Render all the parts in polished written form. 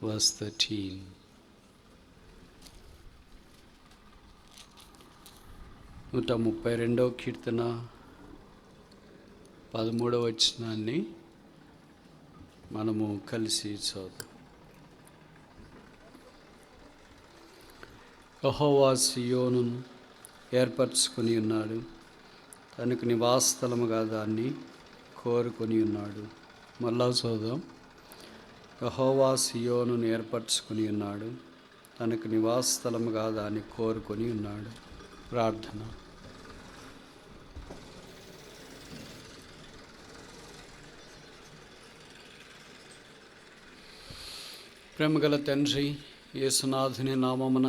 verse 13. నూట 32వ కీర్తన 13వ వచనాన్ని మనము కలిసి చదువుతాం. యెహోవా సీయోనును ఏర్పరచుకొని ఉన్నాడు, తనకు నివాస స్థలముగా దాన్ని కోరుకొని ఉన్నాడు. మళ్ళా చదువుదాం. యెహోవా సీయోనును ఏర్పరచుకొని ఉన్నాడు, తనకు నివాస స్థలముగా దాన్ని కోరుకొని ఉన్నాడు. ప్రార్థన. ప్రేమగల తండ్రి, యేసునాథుని నామమున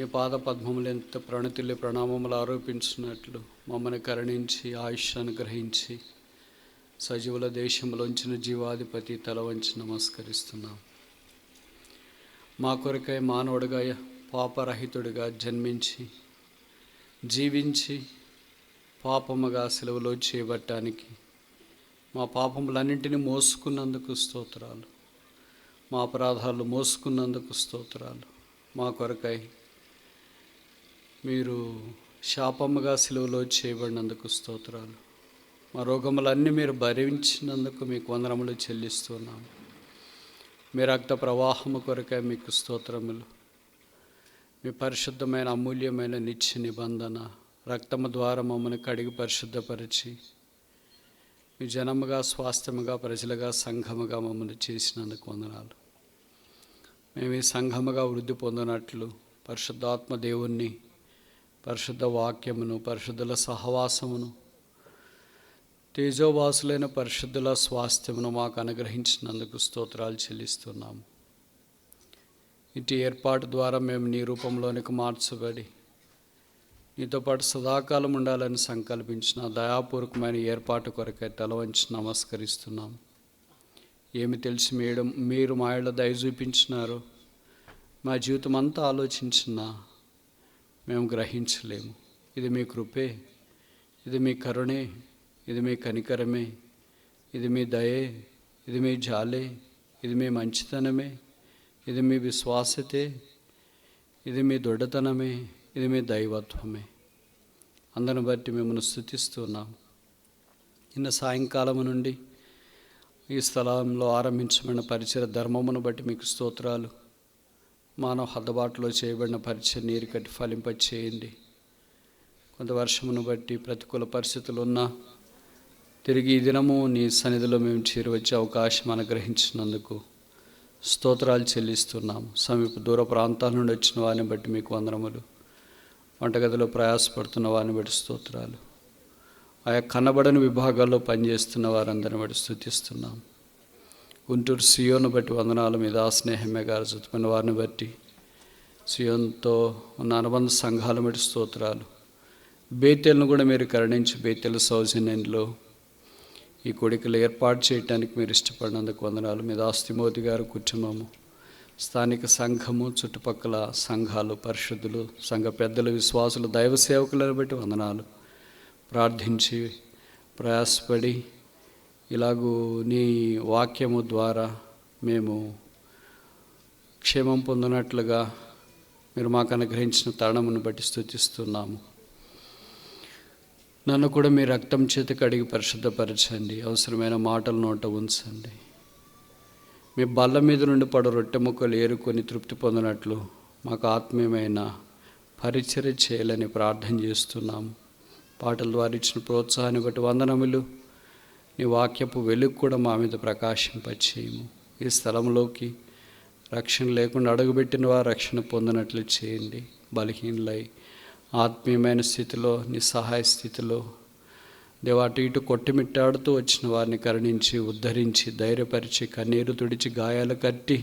ఈ పాద పద్మములు ఎంత ప్రణతుల్య ప్రణామములు ఆరోపించినట్లు మమ్మల్ని కరుణించి ఆయుష్ అనుగ్రహించి సజీవుల దేశంలోంచిన జీవాధిపతి తల వంచి నమస్కరిస్తున్నాం. మా కొరకై మానవుడిగా పాపరహితుడిగా జన్మించి జీవించి పాపముగా సెలవులో చేయబట్టానికి మా పాపములన్నింటినీ మోసుకున్నందుకు స్తోత్రాలు. మా అపరాధాలు మోసుకున్నందుకు స్తోత్రాలు. మా కొరకై మీరు శాపముగా సెలవులో చేయబడినందుకు స్తోత్రాలు. మా రోగములన్నీ మీరు భరించినందుకు మీకు వందనములు చెల్లిస్తున్నాము. మీ రక్త ప్రవాహము కొరకై మీకు స్తోత్రములు. మీ పరిశుద్ధమైన అమూల్యమైన నిత్య నిబంధన రక్తము ద్వారా మమ్మల్ని కడిగి పరిశుద్ధపరిచి మీ జనముగా, స్వాస్థ్యముగా, ప్రజలుగా, సంఘముగా మమ్మల్ని చేసినందుకు వందనాలు. మేము ఈ సంఘముగా వృద్ధి పొందినట్లు పరిశుద్ధాత్మ దేవుణ్ణి, పరిశుద్ధ వాక్యమును, పరిశుద్ధుల సహవాసమును, తేజోవాసులైన పరిశుద్ధుల స్వాస్థ్యమును మాకు అనుగ్రహించినందుకు స్తోత్రాలు చెల్లిస్తున్నాము. ఇటు ఏర్పాటు ద్వారా మేము నీ రూపంలోనికి మార్చబడి నీతో పాటు సదాకాలం ఉండాలని సంకల్పించిన దయాపూర్వకమైన ఏర్పాటు కొరకై తల వంచి నమస్కరిస్తున్నాము. ఏమి తెలిసి మీరు మా ఇళ్ళ దయ చూపించినారో మా జీవితం అంతా ఆలోచించినా మేము గ్రహించలేము. ఇది మీ కృపే, ఇది మీ కరుణే, ఇది మీ కనికరమే, ఇది మీ దయే, ఇది మీ జాలే, ఇది మీ మంచితనమే, ఇది మీ విశ్వాసతే, ఇది మీ దొడ్డతనమే, ఇది మీ దైవత్వమే. అందరిని బట్టి మిమ్మల్ని స్తుతిస్తున్నాం. నిన్న సాయంకాలం నుండి ఈ స్థలంలో ఆరంభించబడిన పరిచయ ధర్మమును బట్టి మీకు స్తోత్రాలు. మానవ హద్దబాటులో చేయబడిన పరిచయ నీరు కట్టి ఫలింపచేయండి. కొంత వర్షమును బట్టి ప్రతికూల పరిస్థితులు ఉన్నా తిరిగి ఈ దినము నీ సన్నిధిలో మేము చేరవచ్చే అవకాశం అనుగ్రహించినందుకు స్తోత్రాలు చెల్లిస్తున్నాము. సమీప దూర ప్రాంతాల నుండి వచ్చిన వారిని బట్టి మీకు వందనములు. వంటగదిలో ప్రయాసపడుతున్న వారిని బట్టి స్తోత్రాలు. ఆయా కనబడని విభాగాల్లో పనిచేస్తున్న వారందరిని బట్టి స్తుతిస్తున్నాం. గుంటూరు సియోను బట్టి వందనాలు. మీద స్నేహమే గారు జతుకున్న వారిని బట్టి, సియోన్తో ఉన్న అనుబంధ సంఘాలను బట్టి స్తోత్రాలు. బేతెలను కూడా మీరు కరుణించి బేతెల సౌజన్యంలో ఈ కోడికలు ఏర్పాటు చేయడానికి మీరు ఇష్టపడినందుకు వందనాలు. మీద తిమోతి గారు కుటుంబము, స్థానిక సంఘము, చుట్టుపక్కల సంఘాలు, పరిశుద్ధులు, సంఘ పెద్దలు, విశ్వాసులు, దైవ సేవకులను బట్టి వందనాలు. ప్రార్థించి ప్రయాసపడి ఇలాగూ నీ వాక్యము ద్వారా మేము క్షేమం పొందినట్లుగా మీరు మాకు అనుగ్రహించిన తరుణమును బట్టి స్తుతిస్తున్నాము. నన్ను కూడా మీ రక్తం చేత కడిగి పరిశుద్ధపరచండి. అవసరమైన మాటలు నోట ఉంచండి. మీ బల్ల మీద నుండి పడు రొట్టె ముక్కలు ఏరుకొని తృప్తి పొందినట్లు మాకు ఆత్మీయమైన పరిచర్య చేయాలని ప్రార్థన చేస్తున్నాము. పాటల ద్వారా ఇచ్చిన ప్రోత్సాహాన్ని బట్టి వందనములు. నీ వాక్యపు వెలుగు కూడా మా మీద ప్రకాశింపచేయము. ఈ స్థలంలోకి రక్షణ లేకుండా అడుగుపెట్టిన వారు రక్షణ పొందినట్లు చేయండి. బలహీనలై ఆత్మీయమైన స్థితిలో, నిస్సహాయ స్థితిలో దేవా అటు ఇటు కొట్టిమిట్టాడుతూ వచ్చిన వారిని కరుణించి, ఉద్ధరించి, ధైర్యపరిచి, కన్నీరు తుడిచి, గాయాలు కట్టి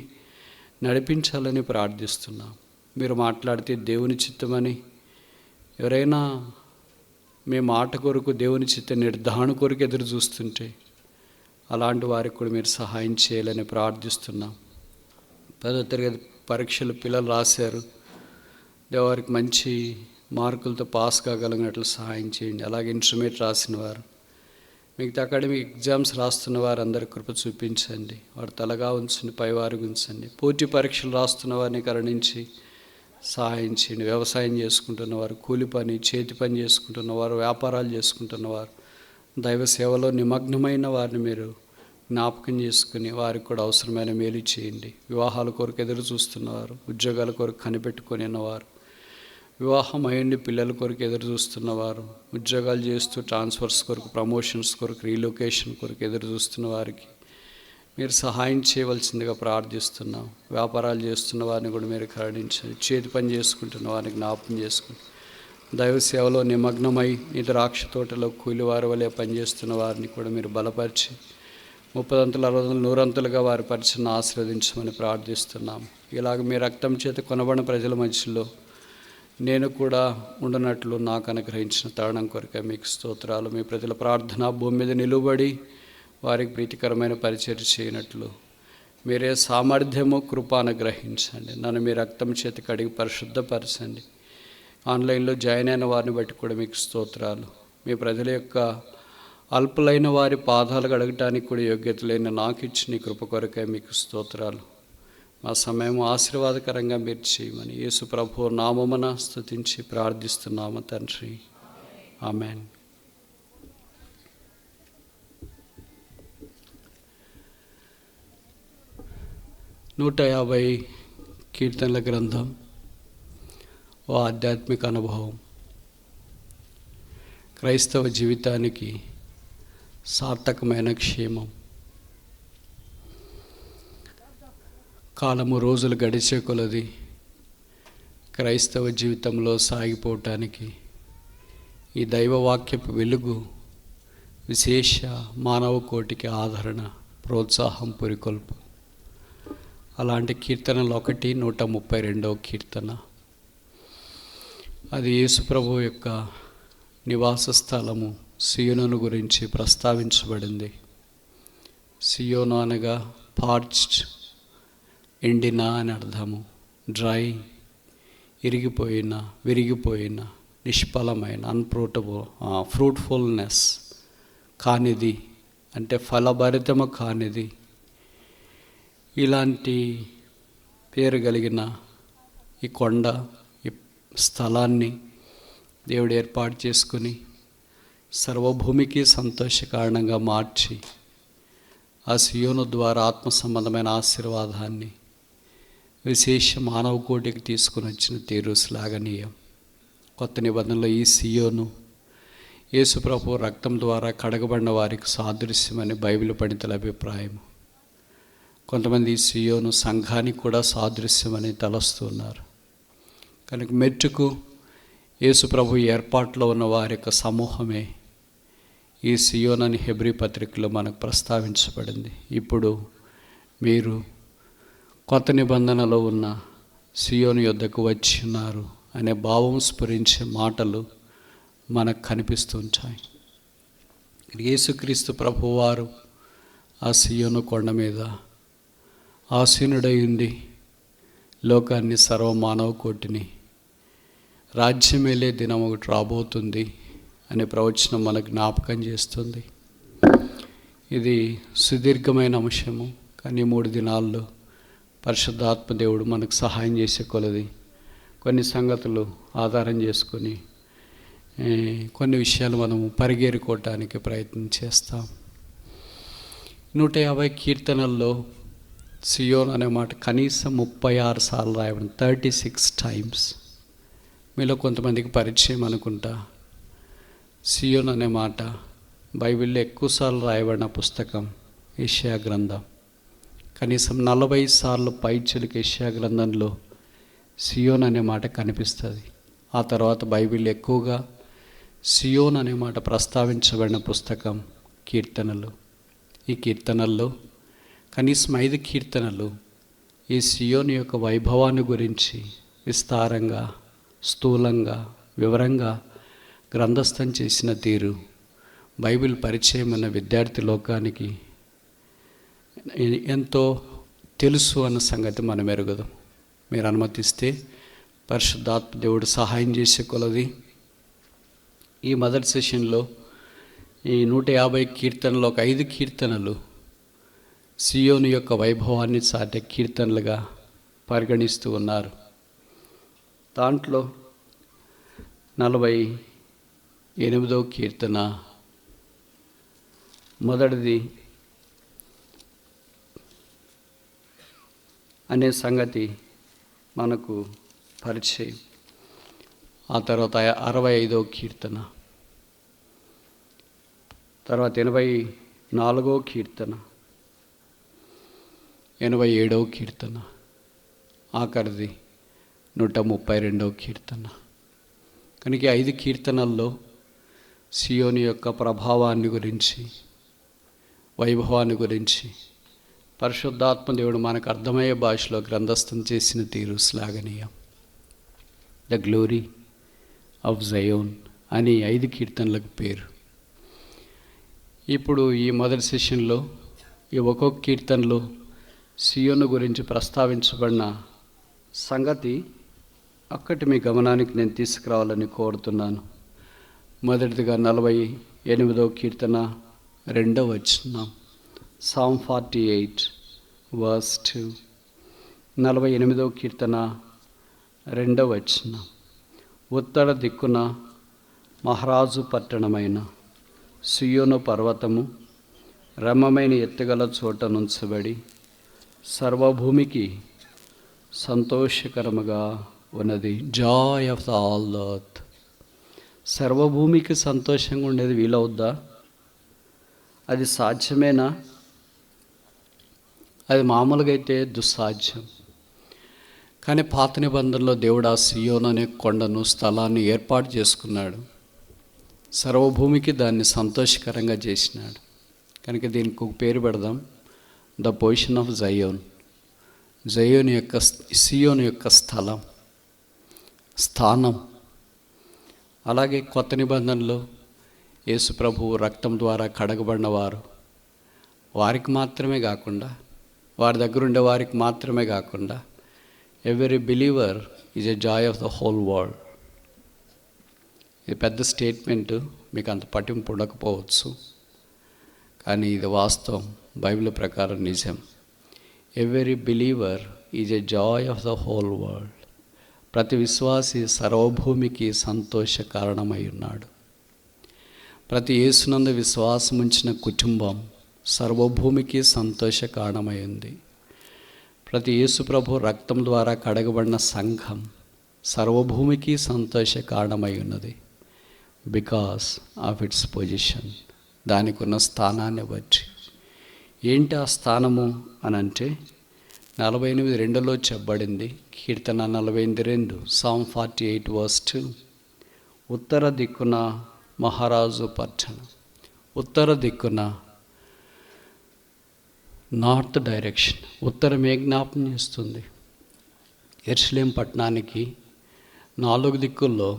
నడిపించాలని ప్రార్థిస్తున్నాం. మీరు మాట్లాడితే దేవుని చిత్తమని ఎవరైనా మీ మాట కొరకు, దేవుని చిత్త నిర్ధారణ కొరకు ఎదురు చూస్తుంటే అలాంటి వారికి కూడా మీరు సహాయం చేయాలని ప్రార్థిస్తున్నాం. 10వ తరగతి పరీక్షలు పిల్లలు రాశారు. దేవారికి మంచి మార్కులతో పాస్ కాగలిగినట్లు సహాయం చేయండి. అలాగే ఇంటర్మీడియట్ రాసిన వారు మిగతా అకాడమిక్ ఎగ్జామ్స్ రాస్తున్న వారందరి కృప చూపించండి. వారు తలగా ఉంచండి, పైవారు ఉంచండి. పోటీ పరీక్షలు రాస్తున్న వారిని కరుణించి సహాయం చేయండి. వ్యవసాయం చేసుకుంటున్నవారు, కూలి పని, చేతి పని చేసుకుంటున్నవారు, వ్యాపారాలు చేసుకుంటున్నవారు, దైవ సేవలో నిమగ్నమైన వారిని మీరు జ్ఞాపకం చేసుకుని వారికి కూడా అవసరమైన మేలు చేయండి. వివాహాల కొరకు ఎదురు చూస్తున్నవారు, ఉద్యోగాల కొరకు కనిపెట్టుకొని ఉన్నవారు, వివాహం అయ్యండి పిల్లల కొరకు ఎదురు చూస్తున్నవారు, ఉద్యోగాలు చేస్తూ ట్రాన్స్ఫర్స్ కొరకు, ప్రమోషన్స్ కొరకు, రీలొకేషన్ కొరకు ఎదురు చూస్తున్న వారికి మీరు సహాయం చేయవలసిందిగా ప్రార్థిస్తున్నాం. వ్యాపారాలు చేస్తున్న వారిని కూడా మీరు కరుణించండి. చేతి పని చేసుకుంటున్న వారిని జ్ఞాపకం చేసుకుని దైవ సేవలో నిమగ్నమై ఈ ద్రాక్ష తోటలో కూలివారి వలె పనిచేస్తున్న వారిని కూడా మీరు బలపరిచి 30 అంతలు 60 అంతలు 100 అంతలుగా వారి పరిచయను ఆశీర్వదించమని ప్రార్థిస్తున్నాం. ఇలాగ మీ రక్తం చేత కొనబడిన ప్రజల మధ్యలో నేను కూడా ఉండనట్లు నాకు అనుగ్రహించిన తరుణం కొరకే మీకు స్తోత్రాలు. మీ ప్రజల ప్రార్థన భూమి మీద నిలువబడి వారికి ప్రీతికరమైన పరిచర్య చేయనట్లు మీరే సామర్థ్యము, కృప అనుగ్రహించండి. నన్ను మీ రక్తం చేతి కడిగి పరిశుద్ధపరచండి. ఆన్లైన్లో జాయిన్ అయిన వారిని బట్టి కూడా మీకు స్తోత్రాలు. మీ ప్రజల యొక్క అల్పులైన వారి పాదాలు కడగటానికి కూడా యోగ్యత లేని నాకు ఇచ్చిన కృప కొరకే మీకు స్తోత్రాలు. మా సమయం ఆశీర్వాదకరంగా మీరు చేయమని యేసు ప్రభువు నామమున స్తుతించి ప్రార్థిస్తున్నాము తండ్రి. ఆమెన్. నూట 50 కీర్తనల గ్రంథం ఓ ఆధ్యాత్మిక అనుభవం. క్రైస్తవ జీవితానికి సార్థకమైన క్షేమం. కాలము రోజులు గడిచే కొలది క్రైస్తవ జీవితంలో సాగిపోవటానికి ఈ దైవవాక్యపు వెలుగు విశేష మానవ కోటికి ఆదరణ, ప్రోత్సాహం, పురికొల్పు. అలాంటి కీర్తనలు 132వ కీర్తన. అది యేసుప్రభు యొక్క నివాస స్థలము సియోను గురించి ప్రస్తావించబడింది. సియోను అనగా పార్చ్డ్, ఎండిన అని అర్థము. డ్రై, ఇరిగిపోయిన, విరిగిపోయిన, నిష్ఫలమైన, ఫ్రూట్ఫుల్నెస్ కానిది, అంటే ఫలభరితము కానిది. ఇలాంటి పేరు కలిగిన ఈ కొండ, ఈ స్థలాన్ని దేవుడు ఏర్పాటు చేసుకుని సర్వభూమికి సంతోష కారణంగా మార్చి ఆ సియోను ద్వారా ఆత్మ సంబంధమైన ఆశీర్వాదాన్ని విశేష మానవ కోటికి తీసుకుని వచ్చిన తీరు శ్లాఘనీయం. కొత్త నిబంధనలో ఈ సియోను యేసుప్రభు రక్తం ద్వారా కడగబడిన వారికి సాదృశ్యమని బైబిల్ పండితుల అభిప్రాయం. కొంతమంది ఈ సియోను సంఘానికి కూడా సాదృశ్యమని తలస్తున్నారు. కనుక మెట్టుకు యేసుప్రభు ఏర్పాట్లో ఉన్న వారి యొక్క సమూహమే ఈ సియోను అని హెబ్రీ పత్రికలో మనకు ప్రస్తావించబడింది. ఇప్పుడు మీరు కొత్త నిబంధనలో ఉన్న సియోను యొద్దకు వచ్చి ఉన్నారు అనే భావం స్ఫురించే మాటలు మనకు కనిపిస్తుంటాయి. యేసుక్రీస్తు ప్రభువారు ఆ సియోను కొండ మీద ఆసీనుడై ఉండి లోకాన్ని, సర్వమానవ కోటిని రాజ్యమేలే దినం ఒకటి రాబోతుంది అనే ప్రవచనం మనకు జ్ఞాపకం చేస్తుంది. ఇది సుదీర్ఘమైన అంశము, కానీ 3 దినాల్లో పరిశుద్ధాత్మ దేవుడు మనకు సహాయం చేసే కొలది కొన్ని సంగతులు ఆధారం చేసుకొని కొన్ని విషయాలు మనము పరిగెరుకోవటానికి ప్రయత్నం చేస్తాం. 150 కీర్తనల్లో సియోన్ అనే మాట కనీసం 36 సార్లు రాయబడింది, 36 టైమ్స్. మీలో కొంతమందికి పరిచయం అనుకుంటా. సియోన్ అనే మాట బైబిల్లో ఎక్కువసార్లు రాయబడిన పుస్తకం యెషయా గ్రంథం. కనీసం 40 సార్లు పైచిలుకు యెషయా గ్రంథంలో సియోన్ అనే మాట కనిపిస్తుంది. ఆ తర్వాత బైబిల్ ఎక్కువగా సియోన్ అనే మాట ప్రస్తావించబడిన పుస్తకం కీర్తనలు. ఈ కీర్తనల్లో కనీసం 5 కీర్తనలు ఈ సియోన్ యొక్క వైభవాన్ని గురించి విస్తారంగా, స్థూలంగా, వివరంగా గ్రంథస్థం చేసిన తీరు బైబిల్ పరిచయం ఉన్న విద్యార్థి లోకానికి ఎంతో తెలుసు అన్న సంగతి మనం ఎరుగదు. మీరు అనుమతిస్తే పరిశుద్ధాత్మ దేవుడు సహాయం చేసే కొలది ఈ మొదటి సెషన్లో ఈ 150 కీర్తనలు ఒక 5 కీర్తనలు సియోను యొక్క వైభవాన్ని చాటే కీర్తనలుగా పరిగణిస్తూ ఉన్నారు. దాంట్లో 48వ కీర్తన మొదటిది అనే సంగతి మనకు పరిచయం. ఆ తర్వాత 65వ కీర్తన, తర్వాత 84వ కీర్తన, 87వ కీర్తన, ఆఖరిది 132వ కీర్తన. కనుక 5 కీర్తనల్లో సియోని యొక్క ప్రభావాన్ని గురించి, వైభవాన్ని గురించి పరిశుద్ధాత్మ దేవుడు మనకు అర్థమయ్యే భాషలో గ్రంథస్థం చేసిన తీరు శ్లాఘనీయం. ద గ్లోరీ ఆఫ్ జయోన్ అని 5 కీర్తనలకు పేరు. ఇప్పుడు ఈ మొదటి సెషన్లో ఈ ఒక్కొక్క కీర్తనలో సియోను గురించి ప్రస్తావించబడిన సంగతి ఒక్కటి మీ గమనానికి నేను తీసుకురావాలని కోరుతున్నాను. మొదటిదిగా 48వ కీర్తన 2వ వచనం, Psalm 48 verse 2. 48వ కీర్తన 2వ వచనం, ఉత్తర దిక్కున మహారాజు పట్టణమైన సియోను పర్వతము రమ్యమైన ఎత్తుగల చోట నుంచబడి సర్వభూమికి సంతోషకరముగా ఉన్నది. Joy of the all the earth. సర్వభూమికి సంతోషంగా ఉండేది వీలవుద్దా? అది సాధ్యమేనా? అది మామూలుగా అయితే దుస్సాధ్యం. కానీ పాత నిబంధనలో దేవుడు ఆ సియోను అనే కొండను, స్థలాన్ని ఏర్పాటు చేసుకున్నాడు. సర్వభూమికి దాన్ని సంతోషకరంగా చేసినాడు. కనుక దీనికి ఒక పేరు పెడదాం, ద పొజిషన్ ఆఫ్ జయోన్. జయోన్ యొక్క, సియోను యొక్క స్థానం. అలాగే కొత్త నిబంధనలో యేసు ప్రభువు రక్తం ద్వారా కడగబడిన వారికి మాత్రమే కాకుండా, వారి దగ్గర ఉండే వారికి మాత్రమే కాకుండా, every believer is a joy of the whole world. ఇది పెద్ద స్టేట్మెంటు, మీకు అంత పట్టింపు ఉండకపోవచ్చు, కానీ ఇది వాస్తవం, బైబిల్ ప్రకారం నిజం. Every believer is a joy of the whole world. ప్రతి విశ్వాసి సర్వభూమికి సంతోష కారణమై ఉన్నాడు. ప్రతి యేసునందు విశ్వాసం ఉంచిన కుటుంబం సర్వభూమికి సంతోష కారణమై ఉంది. ప్రతి యేసు ప్రభు రక్తం ద్వారా కడగబడిన సంఘం సర్వభూమికి సంతోష కారణమై ఉన్నది. బికాస్ ఆఫ్ ఇట్స్ పొజిషన్, దానికి ఉన్న స్థానాన్ని బట్టి. ఏంటి ఆ స్థానము అని అంటే 48:2లో చెప్పబడింది. కీర్తన 48:2, Psalm 48 verse 2. ఉత్తర దిక్కున మహారాజు పట్టణం. ఉత్తర దిక్కున, నార్త్ డైరెక్షన్, ఉత్తరమే జ్ఞాపకం చేస్తుంది. యెరూషలేము పట్టణానికి 4 దిక్కుల్లో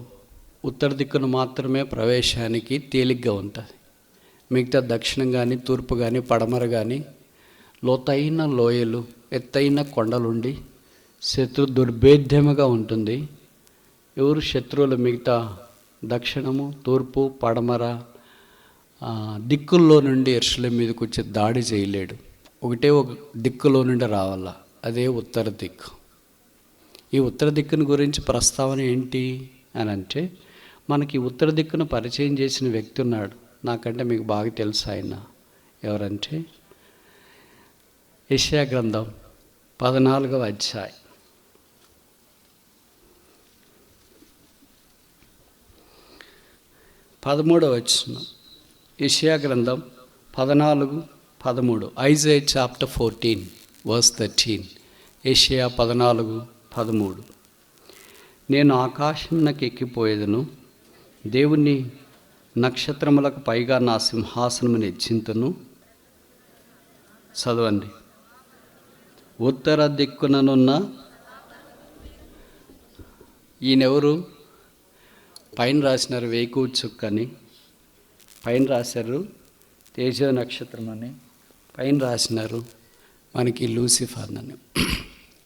ఉత్తర దిక్కున మాత్రమే ప్రవేశానికి తేలిగ్గా ఉంటుంది. మిగతా దక్షిణం కానీ, తూర్పు కానీ, పడమర కానీ లోతైన లోయలు, ఎత్తైన కొండలుండి శత్రు దుర్భేద్యముగా ఉంటుంది. ఎవరు శత్రువులు మిగతా దక్షిణము, తూర్పు, పడమర దిక్కుల్లో నుండి యెరూషలేము మీదకి వచ్చి దాడి చేయలేడు. ఒకటే ఒక దిక్కులో నుండి రావాల, అదే ఉత్తర దిక్కు. ఈ ఉత్తర దిక్కుని గురించి ప్రస్తావన ఏంటి అని అంటే, మనకి ఉత్తర దిక్కును పరిచయం చేసిన వ్యక్తి ఉన్నాడు. నాకంటే మీకు బాగా తెలుసు ఆయన ఎవరంటే, యెషయా గ్రంథం 14వ అధ్యాయం 13వ వచనం. యెషయా గ్రంథం 14:13. Isaiah chapter 14 verse 13. యెషయా 14:13. నేను ఆకాశంలోకి ఎక్కిపోయేదను, దేవుని నక్షత్రములకు పైగా నా సింహాసనమును హెచ్చింతును. చదవండి. ఉత్తర దిక్కుననున్న ఈయనెవరు? పైన రాసినారు వేకువ చుక్కని, పైన రాశారు తేజో నక్షత్రం అని, పైన రాసినారు మనకి లూసిఫర్ అని.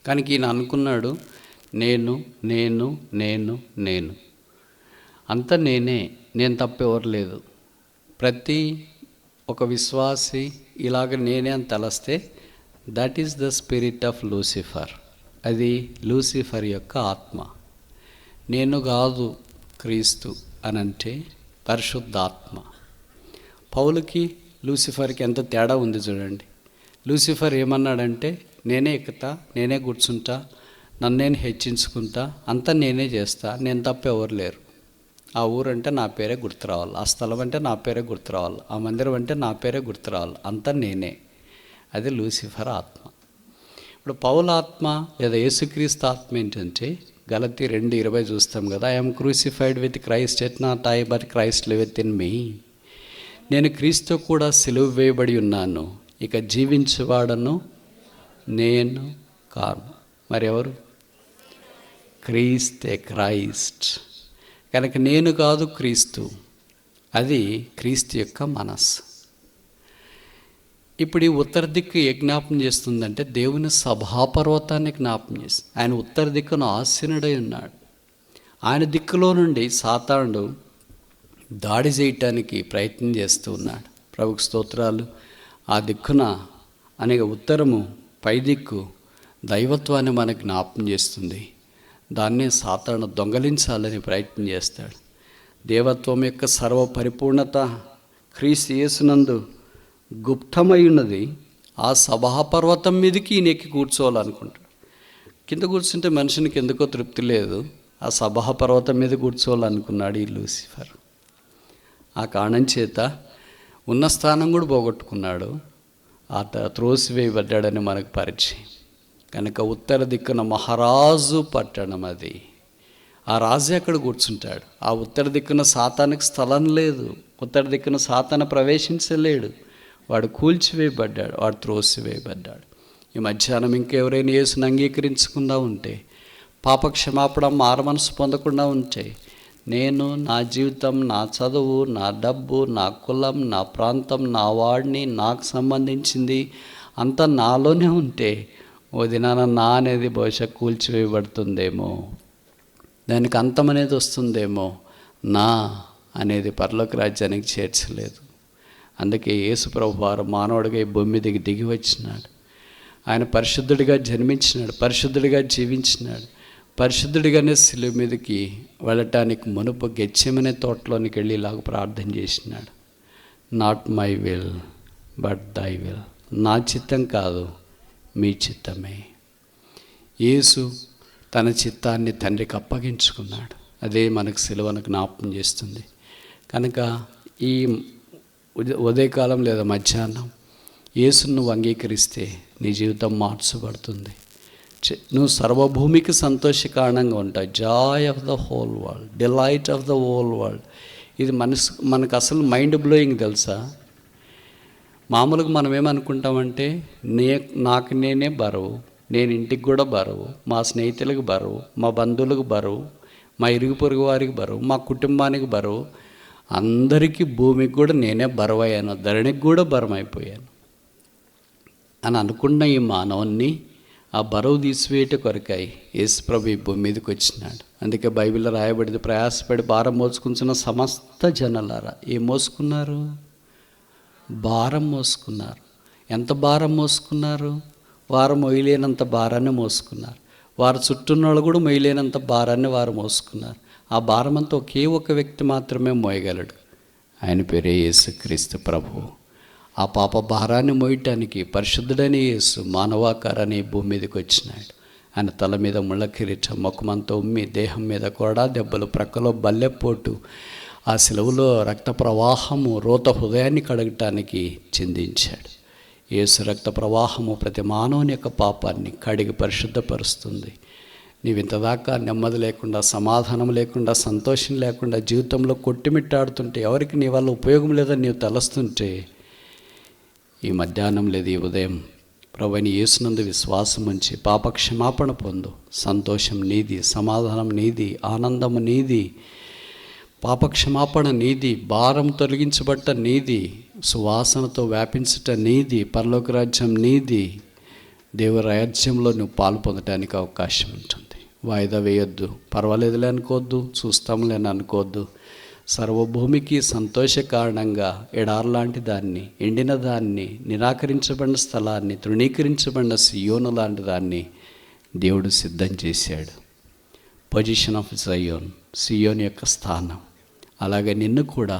కానీ ఈయన అనుకున్నాడు, నేను నేను నేను నేను అంతా నేనే, నేను తప్ప ఎవరు లేదు. ప్రతి ఒక విశ్వాసి ఇలాగ నేనే అని తలస్తే that is the spirit of Lucifer. అది లూసిఫర్ యొక్క ఆత్మ. నేను కాదు క్రీస్తు అనంటే పరిశుద్ధాత్మ. పౌలుకి లూసిఫర్కి ఎంత తేడా ఉంది చూడండి. లూసిఫర్ ఏమన్నాడంటే నేనే ఎక్కుతా, నేనే కూర్చుంటా, నన్ను నేను హెచ్చించుకుంటా, అంతా నేనే చేస్తా, నేను తప్ప ఎవరు లేరు. ఆ ఊరంటే నా పేరే గుర్తు రావాలి, ఆ స్థలం అంటే నా పేరే గుర్తు రావాలి, ఆ మందిరం అంటే నా పేరే గుర్తు రావాలి, అంతా నేనే. అది లూసిఫర్ ఆత్మ. ఇప్పుడు పౌల ఆత్మ లేదా యేసుక్రీస్తు ఆత్మ ఏంటంటే గలతీ 2:20 చూస్తాం కదా, I'm crucified with Christ, at not I but Christ liveth in me. నేను క్రీస్తు కూడా సిలువ వేయబడి ఉన్నాను, ఇక జీవించేవాడను నేను కాను. మరి ఎవరు? క్రీస్తే, క్రైస్ట్. కనుక నేను కాదు క్రీస్తు, అది క్రీస్తు యొక్క మనస్సు. ఇప్పుడు ఈ ఉత్తర దిక్కు ఏ జ్ఞాపం చేస్తుందంటే దేవుని సభాపర్వతాన్ని జ్ఞాపం చేస్తుంది. ఆయన ఉత్తర దిక్కును ఆసీనుడై ఉన్నాడు. ఆయన దిక్కులో నుండి సాతానుడు దాడి చేయటానికి ప్రయత్నం చేస్తూ ఉన్నాడు. ప్రభుకు స్తోత్రాలు. ఆ దిక్కున అనేక ఉత్తరము పై దిక్కు దైవత్వాన్ని మనకు జ్ఞాపం చేస్తుంది. దాన్నే సాతాను దొంగలించాలని ప్రయత్నం చేస్తాడు. దేవత్వం యొక్క సర్వ పరిపూర్ణత క్రీస్తు యేసునందు గుప్తమై ఉన్నది. ఆ సభాపర్వతం మీదకి ఈయన ఎక్కి కూర్చోవాలనుకుంటాడు. కింద కూర్చుంటే మనిషినికి ఎందుకో తృప్తి లేదు. ఆ సభాపర్వతం మీద కూర్చోవాలనుకున్నాడు ఈ లూసిఫర్. ఆ కారణం చేత ఉన్న స్థానం కూడా పోగొట్టుకున్నాడు. త్రోసివేయబడ్డాడని మనకు పరిచయం. కనుక ఉత్తర దిక్కున మహారాజు పట్టణం అది. ఆ రాజు అక్కడ కూర్చుంటాడు. ఆ ఉత్తర దిక్కున సాతానికి స్థలం లేదు. ఉత్తర దిక్కున సాతాను ప్రవేశించలేడు. వాడు కూల్చివేయబడ్డాడు, వాడు త్రోసివేయబడ్డాడు. ఈ మధ్యాహ్నం ఇంకెవరైనా యేసుని అంగీకరించకుండా ఉంటే, పాప క్షమాపణ, మారమనసు పొందకుండా ఉంటే, నేను, నా జీవితం, నా చదువు, నా డబ్బు, నా కులం, నా ప్రాంతం, నా వాడిని, నాకు సంబంధించింది అంతా నాలోనే ఉంటే, ఓ దినాన నా అనేది బహుశా కూల్చివేయబడుతుందేమో, దానికి అంతం అనేది వస్తుందేమో. నా అనేది పరలోక రాజ్యానికి చేర్చలేదు. అందుకే యేసు ప్రభు వారు మానవుడిగా ఈ భూమి మీదకి దిగి వచ్చినాడు. ఆయన పరిశుద్ధుడిగా జన్మించినాడు, పరిశుద్ధుడిగా జీవించినాడు. పరిశుద్ధుడిగానే శిలువ మీదకి వెళ్ళటానికి మునుపు గెత్సేమనే తోటలోనికి వెళ్ళి ఇలాగ ప్రార్థన చేసినాడు. Not my will but thy will. నా చిత్తం కాదు, మీ చిత్తమే. యేసు తన చిత్తాన్ని తండ్రికి అప్పగించుకున్నాడు. అదే మనకు సిలువను జ్ఞాపకం చేస్తుంది. కనుక ఈ ఉదయకాలం లేదా మధ్యాహ్నం యేసును నువ్వు అంగీకరిస్తే నీ జీవితం మార్చబడుతుంది. నువ్వు సర్వభూమికి సంతోష కారణంగా ఉంటావు. Joy of the whole world, delight of the whole world. ఇది మనకు అసలు మైండ్ బ్లోయింగ్ తెలుసా. మామూలుగా మనం ఏమనుకుంటామంటే నాకు నేనే బరువు, నేను ఇంటికి కూడా బరువు, మా స్నేహితులకు బరువు, మా బంధువులకు బరువు, మా ఇరుగు పొరుగు వారికి బరువు, మా కుటుంబానికి బరువు, అందరికీ భూమికి కూడా నేనే బరువు అయ్యాను, ధరణికి కూడా బరువు అయిపోయాను అని అనుకున్న ఈ మానవుణ్ణి ఆ బరువు తీసివేయట కొరకాయి యేసుప్రభు ఈ భూమి మీదకి వచ్చినాడు. అందుకే బైబిల్లో రాయబడింది, ప్రయాసపడి భారం మోసుకుంటున్న సమస్త జనులారా. ఏం మోసుకున్నారు? భారం మోసుకున్నారు. ఎంత భారం మోసుకున్నారు? వారు మొయ్యలేనంత భారాన్ని మోసుకున్నారు. వారు చుట్టూన్న వాళ్ళు కూడా మొయ్యలేనంత భారాన్ని వారు మోసుకున్నారు. ఆ భారం అంతా ఒకే ఒక వ్యక్తి మాత్రమే మోయగలడు. ఆయన పేరే యేసుక్రీస్తు ప్రభువు. ఆ పాప భారాన్ని మోయటానికి పరిశుద్ధుడైన యేసు మానవాకారాన్ని భూమి మీదకి వచ్చినాడు. ఆయన తల మీద ముళ్ళ కిరీటం, ముఖమంతా ఉమ్మి, దేహం మీద కూడా దెబ్బలు, ప్రక్కలో బల్లెపోటు, ఆ శిలువలో రక్త ప్రవాహము రోత హృదయాన్ని కడగటానికి చిందించాడు. యేసు రక్త ప్రవాహము ప్రతి మానవుని యొక్క పాపాన్ని కడిగి పరిశుద్ధపరుస్తుంది. నీవు ఇంతదాకా నెమ్మది లేకుండా, సమాధానం లేకుండా, సంతోషం లేకుండా జీవితంలో కొట్టిమిట్టాడుతుంటే, ఎవరికి నీ వల్ల ఉపయోగం లేదని నీవు తలస్తుంటే, ఈ మధ్యాహ్నం లేదు ఈ ఉదయం ప్రభువైన యేసునందు విశ్వాసం ఉంచి పాప క్షమాపణ పొందు. సంతోషం నీది, సమాధానం నీది, ఆనందము నీది, పాప క్షమాపణ నీది, భారం తొలగించబట్ట నీది, సువాసనతో వ్యాపించట నీది, పరలోక రాజ్యం నీది. దేవుని రాజ్యంలో నువ్వు పాలు పొందడానికి అవకాశం ఉంటుంది. వాయిదా వేయొద్దు. పర్వాలేదులే అనుకోవద్దు, చూస్తాంలే అని అనుకోవద్దు. సర్వభూమికి సంతోష కారణంగా ఎడార్లాంటి దాన్ని, ఎండిన దాన్ని, నిరాకరించబడిన స్థలాన్ని, తృణీకరించబడిన సియోను లాంటి దాన్ని దేవుడు సిద్ధం చేశాడు. పొజిషన్ ఆఫ్ జయోన్, సియోన్ యొక్క స్థానం. అలాగే నిన్ను కూడా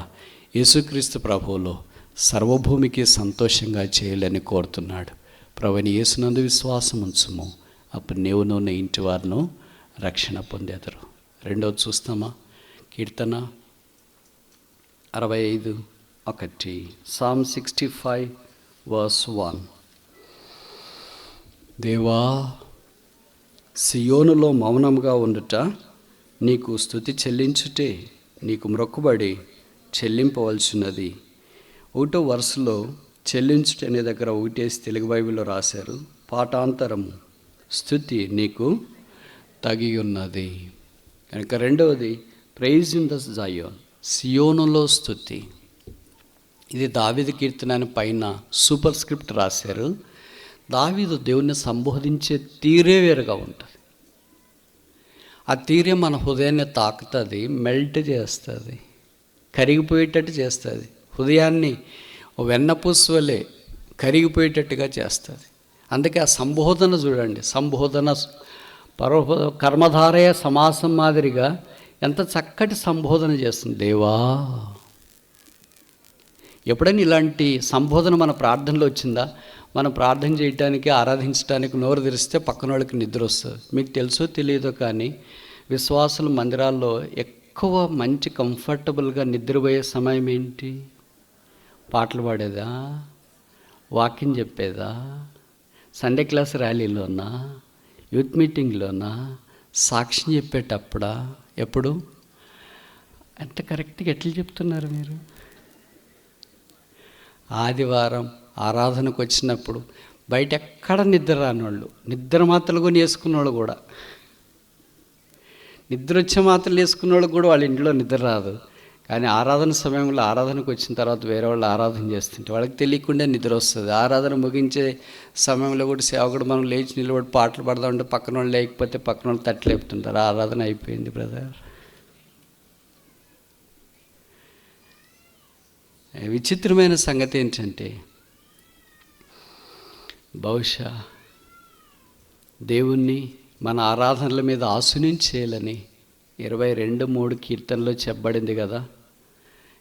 యేసుక్రీస్తు ప్రభువులో సర్వభూమికి సంతోషంగా చేయాలని కోరుతున్నాడు. ప్రభుని యేసునందు విశ్వాసం ఉంచుము, అప్పుడు నీవును నీ ఇంటి వారిను రక్షణ పొందేదరు. రెండోది చూస్తామా? కీర్తన 65:1, Psalm 65:1. దేవా, సియోనులో మౌనంగా ఉండుట నీకు స్తుతి చెల్లించుటే నీకు మ్రొక్కుబడి చెల్లింపవలసినది. 1వ వరుసలో చెల్లించుట అనే దగ్గర ఒకటేసి తెలుగు బైబిల్లో రాశారు. పాఠాంతరము స్తుతి నీకు తగి ఉన్నది. కనుక రెండవది ప్రైజ్ ఇన్ ద జయోన్, సియోనులో స్తుతి. ఇది దావీదు కీర్తన అని పైన సూపర్ స్క్రిప్ట్ రాశారు. దావీదు దేవుణ్ణి సంబోధించే తీరే వేరుగా ఉంటుంది. ఆ తీరే మన హృదయాన్ని తాకుతుంది, మెల్ట్ చేస్తుంది, కరిగిపోయేటట్టు చేస్తుంది. హృదయాన్ని వెన్నపూస వలె కరిగిపోయేటట్టుగా చేస్తుంది. అందుకే ఆ సంబోధన చూడండి, సంబోధన కర్మధారయ సమాసం మాదిరిగా ఎంత చక్కటి సంబోధన చేస్తుంది. దేవా, ఎప్పుడైనా ఇలాంటి సంబోధన మన ప్రార్థనలో వచ్చిందా? మనం ప్రార్థన చేయటానికి, ఆరాధించడానికి నోరు తెరిస్తే పక్కన వాళ్ళకి నిద్ర వస్తుంది. మీకు తెలుసో తెలియదో కానీ విశ్వాసుల మందిరాల్లో ఎక్కువ మంచి కంఫర్టబుల్గా నిద్రపోయే సమయం ఏంటి? పాటలు పాడేదా, వాకింగ్ చెప్పేదా, సండే క్లాస్ ర్యాలీలోనా, యూత్ మీటింగ్లోనా, సాక్ష్యం చెప్పేటప్పుడా? ఎప్పుడు? ఎంత కరెక్ట్గా ఎట్లా చెప్తున్నారు మీరు? ఆదివారం ఆరాధనకు వచ్చినప్పుడు బయట ఎక్కడ నిద్ర రాని వాళ్ళు, నిద్ర మాత్రలు కొని వేసుకున్న వాళ్ళు కూడా, నిద్ర వచ్చే మాత్రలు వేసుకున్న వాళ్ళు కూడా వాళ్ళ ఇంట్లో నిద్ర రాదు. కానీ ఆరాధన సమయంలో ఆరాధనకు వచ్చిన తర్వాత వేరే వాళ్ళు ఆరాధన చేస్తుంటే వాళ్ళకి తెలియకుండా నిద్ర వస్తుంది. ఆరాధన ముగించే సమయంలో కూడా సేవకుడు మనం లేచి నిలబడి పాటలు పాడుతూ ఉంటే పక్కన వాళ్ళు లేకపోతే పక్కన వాళ్ళు తట్టలేపుతుంటారు. ఆరాధన అయిపోయింది బ్రదర్. విచిత్రమైన సంగతి ఏంటంటే, బహుశా దేవుణ్ణి మన ఆరాధనల మీద ఆశీనుంచేయాలని 22:3 కీర్తనలో చెప్పబడింది కదా,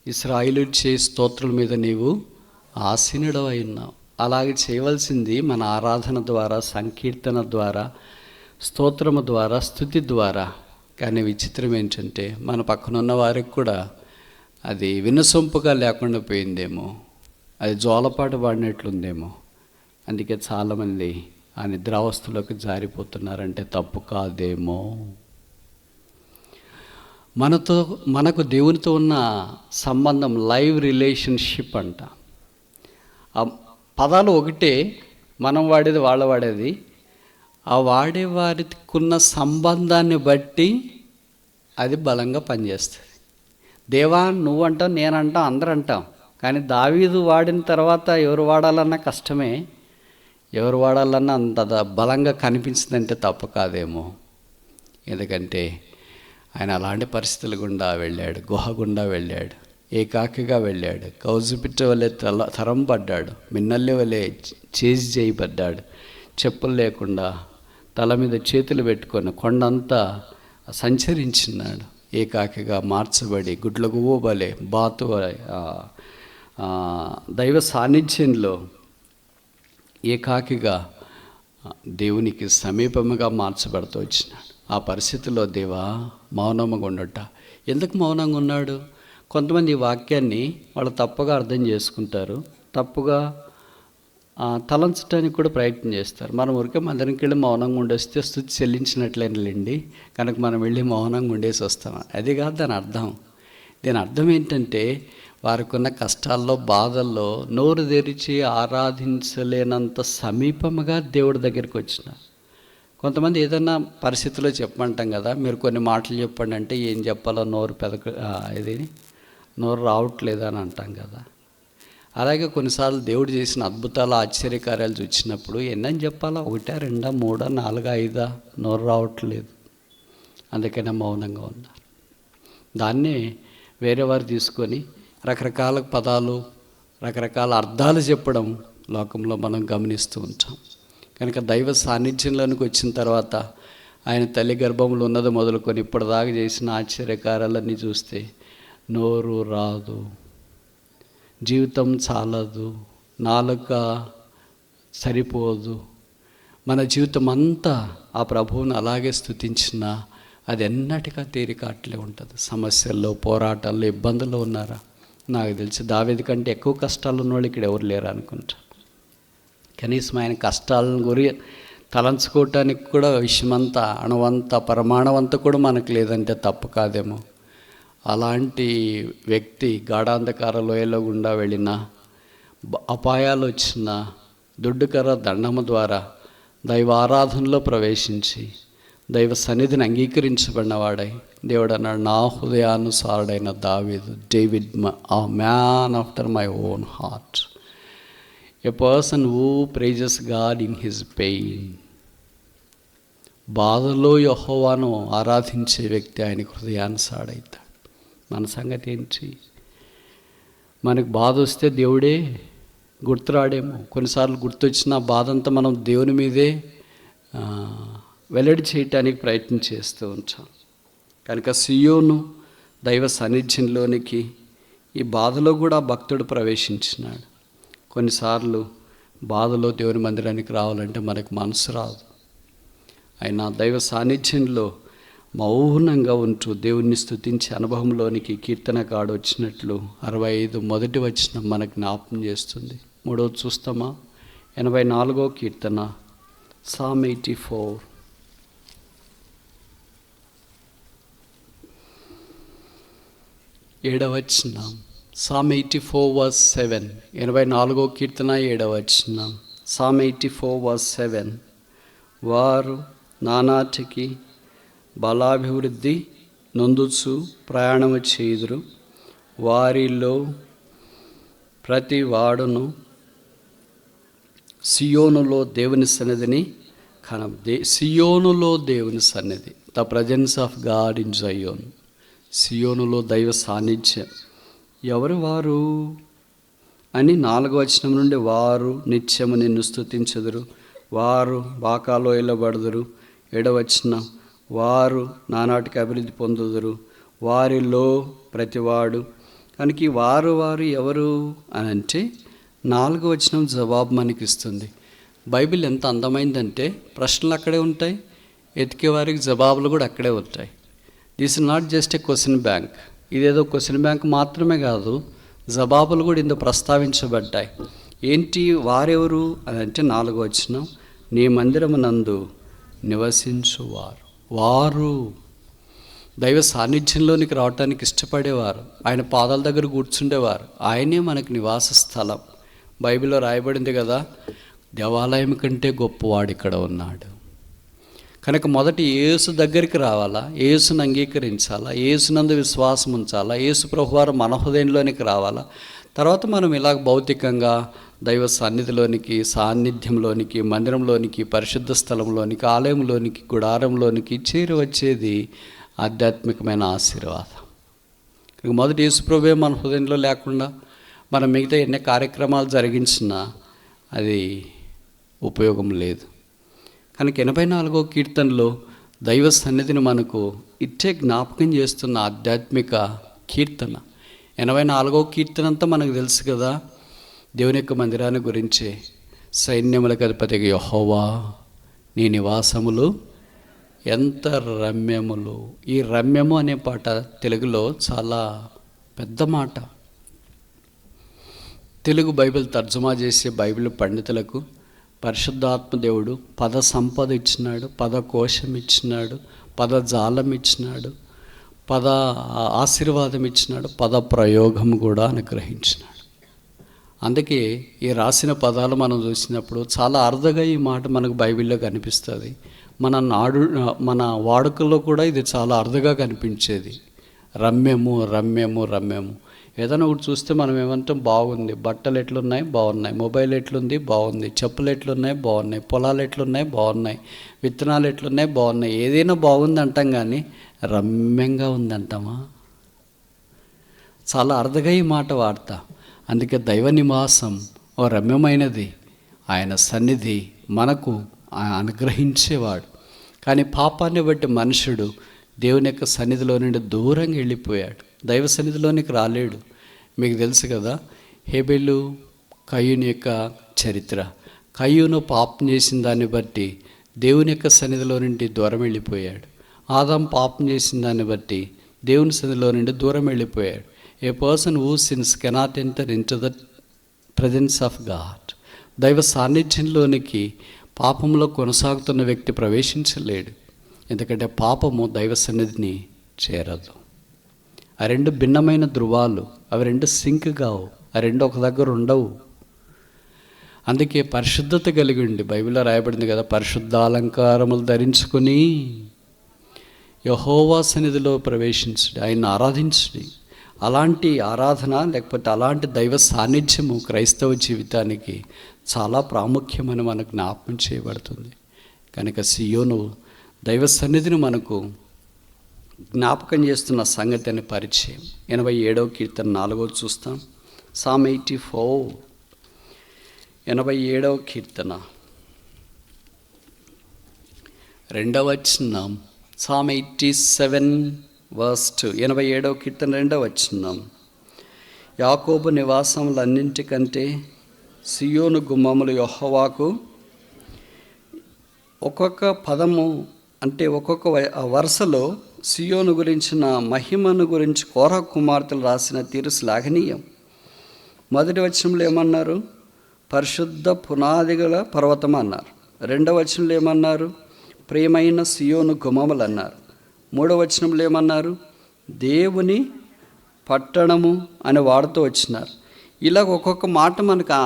ఇశ్రాయేలు చే స్తోత్రుల మీద నీవు ఆసీనుడవై ఉన్నావు. అలాగే చేయవలసింది మన ఆరాధన ద్వారా, సంకీర్తన ద్వారా, స్తోత్రము ద్వారా, స్తుతి ద్వారా. కానీ విచిత్రం ఏంటంటే మన పక్కనున్న వారికి కూడా అది వినసొంపుగా లేకుండా పోయిందేమో, అది జోలపాటు పాడినట్లుందేమో. అందుకే చాలామంది ఆ నిద్రావస్థలోకి జారిపోతున్నారంటే తప్పు కాదేమో. మనకు దేవునితో ఉన్న సంబంధం లైవ్ రిలేషన్షిప్ అంట. ఆ పదాలు ఒకటే, మనం వాడేది వాళ్ళ వాడేది. ఆ వాడే వారికి ఉన్న సంబంధాన్ని బట్టి అది బలంగా పనిచేస్తుంది. దేవా నువ్వంటావు, నేనంటాం, అందరూ అంటాం. కానీ దావీదు వాడిన తర్వాత ఎవరు వాడాలన్నా కష్టమే, ఎవరు వాడాలన్నా అంత బలంగా కనిపించిందంటే తప్పు కాదేమో. ఎందుకంటే ఆయన అలాంటి పరిస్థితుల గుండా వెళ్ళాడు, గుహ గుండా వెళ్ళాడు, ఏకాకిగా వెళ్ళాడు, కౌజుపిట్ట వలె తరం పడ్డాడు, మిన్నల్లి వలె చేసి చేయబడ్డాడు, చెప్పులు లేకుండా తల మీద చేతులు పెట్టుకొని కొండంతా సంచరించినాడు. ఏకాకిగా మార్చబడి గుడ్ల గువ్వబలే బాతు దైవ సాన్నిధ్యంలో ఏకాకిగా దేవునికి సమీపముగా మార్చబడుతూ వచ్చినాడు. ఆ పరిస్థితిలో దేవా మౌనంగా ఉండట. ఎందుకు మౌనంగా ఉన్నాడు? కొంతమంది ఈ వాక్యాన్ని వాళ్ళు తప్పుగా అర్థం చేసుకుంటారు, తప్పుగా తలంచడానికి కూడా ప్రయత్నం చేస్తారు. మనం ఊరికే మందిరంకి వెళ్ళి మౌనంగా ఉండేస్తే స్తుతి చెల్లించినట్లేనండి, కనుక మనం వెళ్ళి మౌనంగా ఉండేసి వస్తాం. అది కాదు దాని అర్థం. దీని అర్థం ఏంటంటే వారికి ఉన్న కష్టాల్లో, బాధల్లో నోరు తెరిచి ఆరాధించలేనంత సమీపముగా దేవుడి దగ్గరికి వచ్చిన. కొంతమంది ఏదైనా పరిస్థితిలో చెప్పమంటాం కదా, మీరు కొన్ని మాటలు చెప్పండి అంటే ఏం చెప్పాలో నోరు రావట్లేదు అని అంటాం కదా. అలాగే కొన్నిసార్లు దేవుడు చేసిన అద్భుతాలు, ఆశ్చర్యకార్యాలు చూసినప్పుడు ఎన్నని చెప్పాలా? 1, 2, 3, 4, 5 నోరు రావట్లేదు, అందుకనే మౌనంగా ఉన్నారు. దాన్నే వేరే వారు తీసుకొని రకరకాల పదాలు, రకరకాల అర్థాలు చెప్పడం లోకంలో మనం గమనిస్తూ ఉంటాం. కనుక దైవ సాన్నిధ్యంలోనికి వచ్చిన తర్వాత ఆయన తల్లి గర్భంలో ఉన్నది మొదలుకొని ఇప్పటిదాకా చేసిన ఆశ్చర్యకారాలన్నీ చూస్తే నోరు రాదు, జీవితం చాలదు, నాలుక సరిపోదు. మన జీవితం అంతా ఆ ప్రభువుని అలాగే స్తుతించినా అది ఎన్నటికా తీరిక అట్లే ఉంటుంది. సమస్యల్లో, పోరాటాల్లో, ఇబ్బందుల్లో ఉన్నారా? నాకు తెలిసి దావీదు కంటే ఎక్కువ కష్టాలు ఉన్నవాళ్ళు ఇక్కడ ఎవరు లేరు అనుకుంటా. కనీసం ఆయన కష్టాలను గురి తలంచుకోవటానికి కూడా విషయమంతా, అణువంతా, పరమాణువంతా కూడా మనకు లేదంటే తప్పు కాదేమో. అలాంటి వ్యక్తి గాఢాంధకార లోయలో గుండా వెళ్ళిన, అపాయాలు వచ్చిన దుడ్డుకర్ర దండము ద్వారా దైవ ఆరాధనలో ప్రవేశించి దైవ సన్నిధిని అంగీకరించబడినవాడై దేవుడు అన్నాడు, నా హృదయానుసారుడైన దావీదు, David, a man after my own heart, a person who praises God in his pain. బాధలో యెహోవాను ఆరాధించే వ్యక్తి ఆయనకు హృదయానుసారుడైతాడు. మన సంగతి ఏంటి? మనకు బాధ వస్తే దేవుడే గుర్తురాడేమో. కొన్నిసార్లు గుర్తొచ్చిన బాధ అంతా మనం దేవుని మీదే వెల్లడి చేయటానికి ప్రయత్నం చేస్తూ ఉంటాం. కనుక సియోను దైవ సాన్నిధ్యంలోనికి ఈ బాధలో కూడా భక్తుడు ప్రవేశించినాడు. కొన్నిసార్లు బాధలో దేవుని మందిరానికి రావాలంటే మనకు మనసు రాదు. అయినా దైవ సాన్నిధ్యంలో మౌనంగా ఉంటూ దేవుణ్ణి స్తుతించే అనుభవంలోనికి కీర్తనకాడు వచ్చినట్లు 65 మొదటి వచనం మనకు జ్ఞాపకం చేస్తుంది. మూడవది చూస్తామా? 84వ కీర్తన, Psalm 84. ఏడవ వచనం, Psalm 84 verse 7. 84వ కీర్తన 7వ వచనం, Psalm 84 verse 7. వారు నానాటికి బలాభివృద్ధి నొందుచు ప్రయాణము చేయుదురు, వారిలో ప్రతి వాడును సియోనులో దేవుని సన్నిధిని సియోనులో దేవుని సన్నిధి, the presence of God in జయోన్. సియోనులో దైవ సాన్నిధ్యం. ఎవరు వారు అని 4వ వచనం నుండి, వారు నిత్యము నిన్ను స్తుతించెదరు, వారు బాకాలోయలో పడుదురు. 7వ వచనం, వారు నానాటికి అభివృద్ధి పొందుదురు, వారిలో ప్రతివాడు. కనుక ఈ వారు ఎవరు అని అంటే 4వ వచనం జవాబు మనకి ఇస్తుంది. బైబిల్ ఎంత అందమైందంటే ప్రశ్నలు అక్కడే ఉంటాయి, ఎతికే వారికి జవాబులు కూడా అక్కడే ఉంటాయి. This is not just a question bank. ఇదేదో క్వశ్చన్ బ్యాంక్ మాత్రమే కాదు, జవాబులు కూడా ఇందులో ప్రస్తావించబడ్డాయి. ఏంటి వారెవరు అని అంటే 4వ వచనం, నీ మందిరమునందు నివసించువారు. వారు దైవ సాన్నిధ్యంలోనికి రావటానికి ఇష్టపడేవారు, ఆయన పాదాల దగ్గర కూర్చుండేవారు. ఆయనే మనకు నివాస స్థలం. బైబిల్లో రాయబడింది కదా, దేవాలయం కంటే గొప్పవాడు ఇక్కడ ఉన్నాడు. కనుక మొదటి యేసు దగ్గరికి రావాలా, యేసును అంగీకరించాలా, యేసునందు విశ్వాసం ఉంచాలా, యేసు ప్రభువారు మన హృదయంలోనికి రావాలా. తర్వాత మనం ఇలా భౌతికంగా దైవ సన్నిధిలోనికి, సాన్నిధ్యంలోనికి, మందిరంలోనికి, పరిశుద్ధ స్థలంలోనికి, ఆలయంలోనికి, గుడారంలోనికి చేరి వచ్చేది ఆధ్యాత్మికమైన ఆశీర్వాదం. మొదటి యేసు ప్రభువే మన హృదయంలో లేకుండా మనం మిగతా ఎన్ని కార్యక్రమాలు జరిగించినా అది ఉపయోగం లేదు. కనుక 84వ కీర్తనలో దైవ సన్నిధిని మనకు ఇట్టే జ్ఞాపకం చేస్తున్న ఆధ్యాత్మిక కీర్తన. 84వ కీర్తన అంతా మనకు తెలుసు కదా, దేవుని యొక్క మందిరాన్ని గురించి. సైన్యములకు అధిపతిగా యెహోవా నీ నివాసములు ఎంత రమ్యములు. ఈ రమ్యము అనే పాట తెలుగులో చాలా పెద్ద మాట. తెలుగు బైబిల్ తర్జుమా చేసే బైబిల్ పండితులకు పరిశుద్ధాత్మ దేవుడు పద సంపద ఇచ్చినాడు, పద కోశం ఇచ్చినాడు, పద జాలం ఇచ్చినాడు, పద ఆశీర్వాదం ఇచ్చినాడు, పద ప్రయోగం కూడా అనుగ్రహించినాడు. అందుకే ఈ రాసిన పదాలు మనం చూసినప్పుడు చాలా అరుదుగా ఈ మాట మనకు బైబిల్లో కనిపిస్తుంది. మన వాడుకల్లో కూడా ఇది చాలా అరుదుగా కనిపించేది. రమ్యము రమ్యము రమ్యము. ఏదైనా ఒకటి చూస్తే మనం ఏమంటాం, బాగుంది, బట్టలు ఎట్లున్నాయి, బాగున్నాయి, మొబైల్ ఎట్లుంది, బాగుంది, చెప్పులు ఎట్లున్నాయి, బాగున్నాయి, పొలాలు ఎట్లున్నాయి, బాగున్నాయి, విత్తనాలు ఎట్లున్నాయి, బాగున్నాయి. ఏదైనా బాగుంది అంటాం, కానీ రమ్యంగా ఉంది అంటామా? చాలా అరుదుగా ఈ మాట వాడతా. అందుకే దైవ నివాసం ఓ రమ్యమైనది, ఆయన సన్నిధి మనకు అనుగ్రహించేవాడు. కానీ పాపాన్ని బట్టి మనుషుడు దేవుని యొక్క సన్నిధిలో నుండి దూరంగా వెళ్ళిపోయాడు, దైవ సన్నిధిలోనికి రాలేడు. మీకు తెలుసు కదా హేబెలు కయ్యూని యొక్క చరిత్ర. కయ్యూను పాపం చేసిన దాన్ని బట్టి దేవుని యొక్క సన్నిధిలో నుండి దూరం వెళ్ళిపోయాడు. ఆదాం పాపం చేసిన దాన్ని బట్టి దేవుని సన్నిధిలో నుండి దూరం వెళ్ళిపోయాడు. A person who sins cannot enter into the presence of God. దైవ సాన్నిధ్యంలోనికి పాపంలో కొనసాగుతున్న వ్యక్తి ప్రవేశించలేడు. ఎందుకంటే పాపము దైవ సన్నిధిని చేరదు. ఆ రెండు భిన్నమైన ధృవాలు, అవి రెండు సింక్ కావు, ఆ రెండు ఒక దగ్గర ఉండవు. అందుకే పరిశుద్ధత కలిగి ఉండి, బైబిల్లో రాయబడింది కదా, పరిశుద్ధాలంకారములు ధరించుకొని యెహోవా సన్నిధిలో ప్రవేశించండి, ఆయన్ని ఆరాధించండి. అలాంటి ఆరాధన లేకపోతే అలాంటి దైవ సాన్నిధ్యము క్రైస్తవ జీవితానికి చాలా ప్రాముఖ్యమని మనకు జ్ఞాపకం చేయబడుతుంది. కనుక సియోను దైవ సన్నిధిని మనకు జ్ఞాపకం చేస్తున్న సంగతిని పరిచయం. 87వ కీర్తన 4వ చూస్తాం. Psalm 84, 87వ కీర్తన 2వ వచనం. Psalm 87 verse 2, 87వ కీర్తన 2వ వచనం. యాకోబు నివాసములన్నింటికంటే సియోను గుమ్మములు యెహోవాకు. ఒక్కొక్క పదము అంటే ఒక్కొక్క వరుసలో సియోను గురించిన మహిమను గురించి కోరహ కుమార్తెలు రాసిన తీరు శ్లాఘనీయం. మొదటి వచనంలో ఏమన్నారు? పరిశుద్ధ పునాదిగల పర్వతం అన్నారు. రెండవ వచనంలో ఏమన్నారు? ప్రియమైన సియోను గుమ్మములు అన్నారు. మూడవ వచనంలో ఏమన్నారు? దేవుని పట్టణము అని వాడుతూ వచ్చినారు. ఇలా ఒక్కొక్క మాట మనకు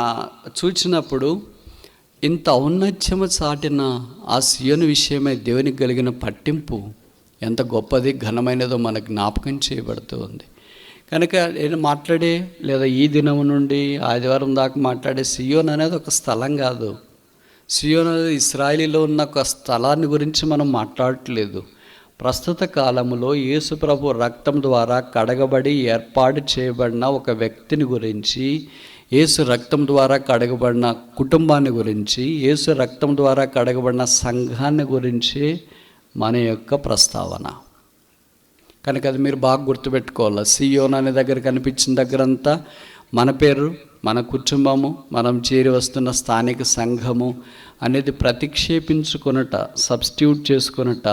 చూచినప్పుడు ఇంత ఔన్నత్యము చాటిన ఆ సియోను విషయమై దేవునికి కలిగిన పట్టింపు ఎంత గొప్పది, ఘనమైనదో మనకు జ్ఞాపకం చేయబడుతూ ఉంది. కనుక నేను మాట్లాడే లేదా ఈ దినం నుండి ఆదివారం దాకా మాట్లాడే సియోన్ అనేది ఒక స్థలం కాదు. సియోన్ అనేది ఇశ్రాయేలులో ఉన్న ఒక స్థలాన్ని గురించి మనం మాట్లాడట్లేదు. ప్రస్తుత కాలంలో యేసు ప్రభు రక్తం ద్వారా కడగబడి ఏర్పాటు చేయబడిన ఒక వ్యక్తిని గురించి, యేసు రక్తం ద్వారా కడగబడిన కుటుంబాన్ని గురించి, యేసు రక్తం ద్వారా కడగబడిన సంఘాన్ని గురించి మన యొక్క ప్రస్తావన. కనుక అది మీరు బాగా గుర్తుపెట్టుకోవాలి. సియోన్ అనే దగ్గర కనిపించిన దగ్గరంతా మన పేరు, మన కుటుంబము, మనం చేరి వస్తున్న స్థానిక సంఘము అనేది ప్రతిక్షేపించుకొనుట, సబ్స్టిట్యూట్ చేసుకొనుట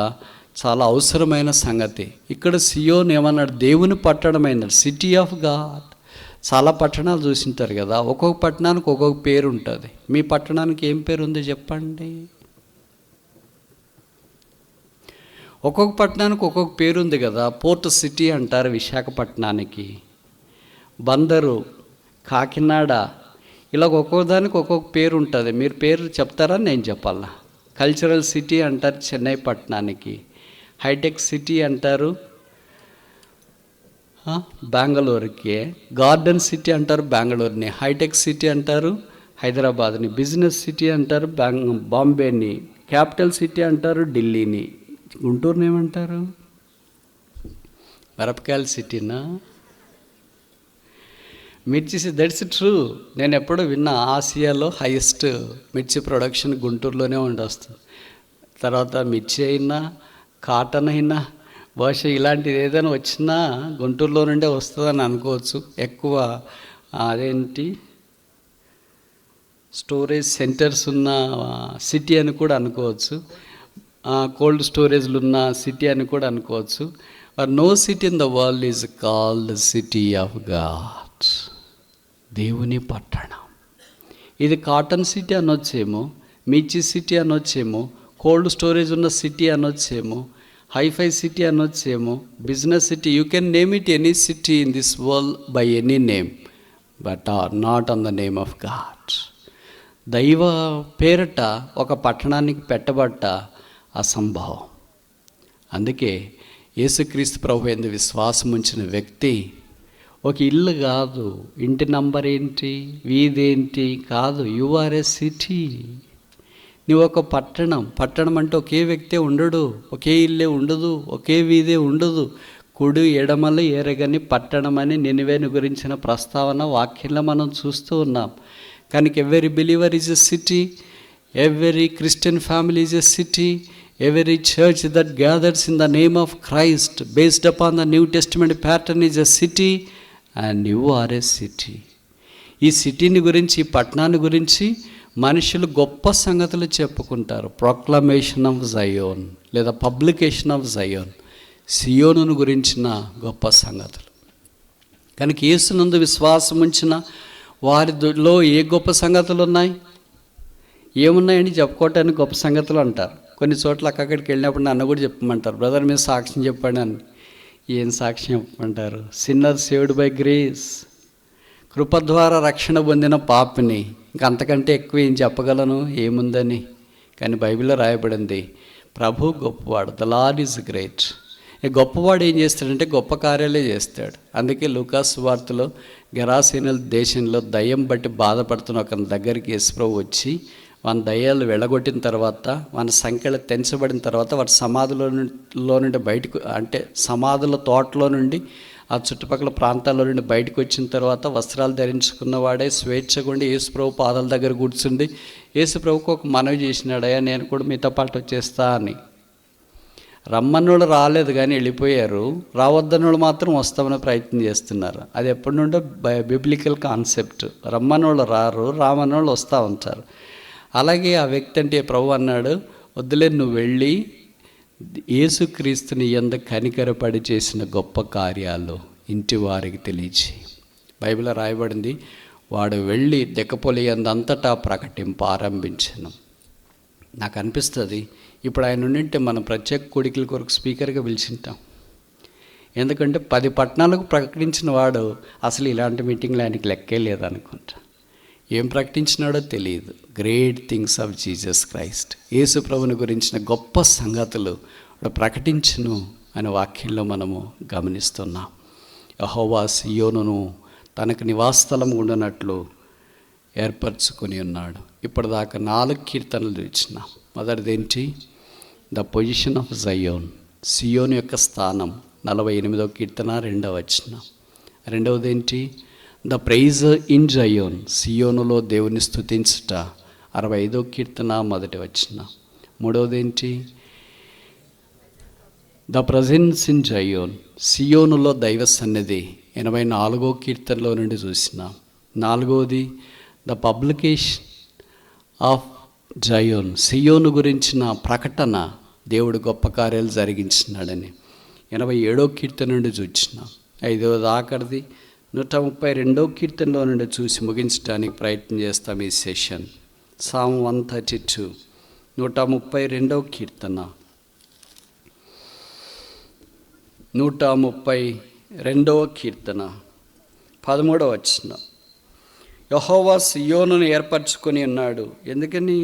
చాలా అవసరమైన సంగతి. ఇక్కడ సియోన్ ఏమన్నాడు? దేవుని పట్టణమైనది, సిటీ ఆఫ్ గాడ్. చాలా పట్టణాలు చూసింటారు కదా, ఒక్కొక్క పట్టణానికి ఒక్కొక్క పేరు ఉంటుంది. మీ పట్టణానికి ఏం పేరు ఉంది చెప్పండి? ఒక్కొక్క పట్టణానికి ఒక్కొక్క పేరు ఉంది కదా. పోర్ట్ సిటీ అంటారు విశాఖపట్నానికి, బందరు, కాకినాడ, ఇలా ఒక్కొక్క దానికి ఒక్కొక్క పేరు ఉంటుంది. మీరు పేరు చెప్తారా నేను చెప్పాలా? కల్చరల్ సిటీ అంటారు చెన్నై పట్టణానికి, హైటెక్ సిటీ అంటారు బెంగళూరుకి, గార్డెన్ సిటీ అంటారు బెంగళూరుని, హైటెక్ సిటీ అంటారు హైదరాబాద్ని, బిజినెస్ సిటీ అంటారు బాంబేని, క్యాపిటల్ సిటీ అంటారు ఢిల్లీని, గుంటూరుని ఏమంటారు? మిరపకాయల సిటీనా? మిర్చి, దట్స్ ట్రూ. నేను ఎప్పుడూ విన్నా ఆసియాలో హైయెస్ట్ మిర్చి ప్రొడక్షన్ గుంటూరులోనే ఉండొస్తుంది. తర్వాత మిర్చి అయినా కాటన్ అయినా బహుశా ఇలాంటిది ఏదైనా వచ్చినా గుంటూరులో నుండే వస్తుందని అనుకోవచ్చు. ఎక్కువ అదేంటి స్టోరేజ్ సెంటర్స్ ఉన్న సిటీ అని కూడా అనుకోవచ్చు, కోల్డ్ స్టోరేజ్లు ఉన్న సిటీ అని కూడా అనుకోవచ్చు. No city in the world is called city of God, దేవుని పట్టణం. ఇది కాటన్ సిటీ అనొచ్చేమో, మిర్చి సిటీ అనొచ్చేమో, కోల్డ్ స్టోరేజ్ ఉన్న సిటీ అనొచ్చేమో, హైఫై సిటీ అనొచ్చేమో, business city. You can name it any city in this world by any name, but not on the name of God. దైవ పేరట ఒక పట్టణానికి పెట్టబడ్డ అసంభవం. అందుకే యేసుక్రీస్తు ప్రభు యందు విశ్వాసం ఉంచిన వ్యక్తి ఒక ఇల్లు కాదు, ఇంటి నంబర్ ఏంటి, వీధేంటి కాదు, యు ఆర్ ఏ సిటీ. నువ్వు ఒక పట్టణం. పట్టణం అంటే ఒకే వ్యక్తే ఉండడు, ఒకే ఇల్లే ఉండదు, ఒకే వీధే ఉండదు, కుడి ఎడమలు ఎరగని పట్టణమని నినివేను గురించిన ప్రస్తావన వాక్యంలో మనం చూస్తూ ఉన్నాం. కనుక every believer is a city, every Christian family is a city, every church that gathers in the name of Christ based upon the New Testament pattern is a city, and you are a city. ఈ సిటీని గురించి, ఈ పట్టణాన్ని గురించి మనుషులు గొప్ప సంగతులు చెప్పుకుంటారు. ప్రొక్లమేషన్ ఆఫ్ జయోన్ లేదా పబ్లికేషన్ ఆఫ్ జయోన్, సియోనును గురించిన గొప్ప సంగతులు. కనుక యేసునందు విశ్వాసం ఉంచిన వారిలో ఏ గొప్ప సంగతులు ఉన్నాయి? ఏమున్నాయని చెప్పుకోవటానికి గొప్ప సంగతులు అంటారు. కొన్ని చోట్ల అక్కడికి వెళ్ళినప్పుడు నన్ను కూడా చెప్పమంటారు, బ్రదర్ మీరు సాక్ష్యం చెప్పండి అని. ఏం సాక్ష్యం చెప్పమంటారు? సిన్నర్ సేవ్డ్ బై గ్రేస్, కృప ద్వారా రక్షణ పొందిన పాపిని. ఇంకంతకంటే ఎక్కువ ఏం చెప్పగలను, ఏముందని? కానీ బైబిల్లో రాయబడింది, ప్రభు గొప్పవాడు, ద లార్డ్ ఈజ్ గ్రేట్. గొప్పవాడు ఏం చేస్తాడంటే గొప్ప కార్యాలే చేస్తాడు. అందుకే లూకాసు వార్తలో గెరాసేనుల దేశంలో దయ్యం బట్టి బాధపడుతున్న ఒక దగ్గరికి యేసుప్రభు వచ్చి వాని దయ్యాలు వెళ్ళగొట్టిన తర్వాత, వాని సంఖ్యలు తెంచబడిన తర్వాత, వాటి సమాధిలో నుండి బయటకు, అంటే సమాధుల తోటలో నుండి ఆ చుట్టుపక్కల ప్రాంతాల్లో నుండి బయటకు వచ్చిన తర్వాత వస్త్రాలు ధరించుకున్నవాడే స్వేచ్ఛగుండి యేసుప్రభు పాదాల దగ్గర కూర్చుండి యేసుప్రభుకు ఒక మనవి చేసినాడయ్యా, నేను కూడా మీతో పాటు వచ్చేస్తా అని. రమ్మన్నోళ్ళు రాలేదు కానీ వెళ్ళిపోయారు, రావద్దన్నోళ్ళు మాత్రం వస్తామని ప్రయత్నం చేస్తున్నారు. అది ఎప్పటి నుండో బిబ్లికల్ కాన్సెప్ట్. రమ్మన్నోళ్ళు రారు, రామన్నోళ్ళు వస్తూ ఉంటారు. అలాగే ఆ వ్యక్తి అంటే ప్రభు అన్నాడు, వద్దులే నువ్వు వెళ్ళి యేసుక్రీస్తుని యందు కనికరపడి చేసిన గొప్ప కార్యాలు ఇంటి వారికి తెలియచి. బైబిల్లో రాయబడింది, వాడు వెళ్ళి దెక్కపోలి యందంతటా ప్రకటింప ఆరంభించను. నాకు అనిపిస్తుంది ఇప్పుడు ఆయన ఉండింటే మనం ప్రత్యేక కోడికల కొరకు స్పీకర్గా పిలిచింటాం. ఎందుకంటే 10 పట్టణాలకు ప్రకటించిన వాడు అసలు ఇలాంటి మీటింగ్లు ఆయనకి లెక్కే లేదనుకుంటా. ఏం ప్రకటించినాడో తెలియదు. Great things of Jesus Christ, యేసు ప్రభుని గురించిన గొప్ప సంగతులు ప్రకటించును అనే వాక్యంలో మనము గమనిస్తున్నాం. యెహోవా సియోనును తనకు నివాసస్థలం ఉండనట్లు ఏర్పరచుకొని ఉన్నాడు. ఇప్పటిదాకా 4 కీర్తనలు చూసినాం. మొదటిదేంటి? ద పొజిషన్ ఆఫ్ జయోన్, సియోను యొక్క స్థానం, 48వ కీర్తన 2వ వచనం. రెండవదేంటి? ద ప్రైజ్ ఇన్ జయోన్, సియోనులో దేవుని స్తుతించుట, 65వ కీర్తన 1వ వచనం. మూడవదేంటి? ద ప్రజెన్స్ ఇన్ జయోన్, సియోనులో దైవ సన్నిధి, 84వ కీర్తనలో నుండి చూసినాం. నాలుగవది ద పబ్లికేషన్ ఆఫ్ జయోన్, సియోను గురించిన ప్రకటన, దేవుడు గొప్ప కార్యాలు జరిగించినాడని 87వ కీర్తన నుండి చూసినాం. 5వది ఆఖరిది 132వ కీర్తనలో నుండి చూసి ముగించడానికి ప్రయత్నం చేస్తాం ఈ సెషన్. సామ్ 132, 132వ కీర్తన, 132వ కీర్తన 13వ వచనం. యెహోవా సియోనును ఏర్పరచుకొని ఉన్నాడు. ఎందుకని?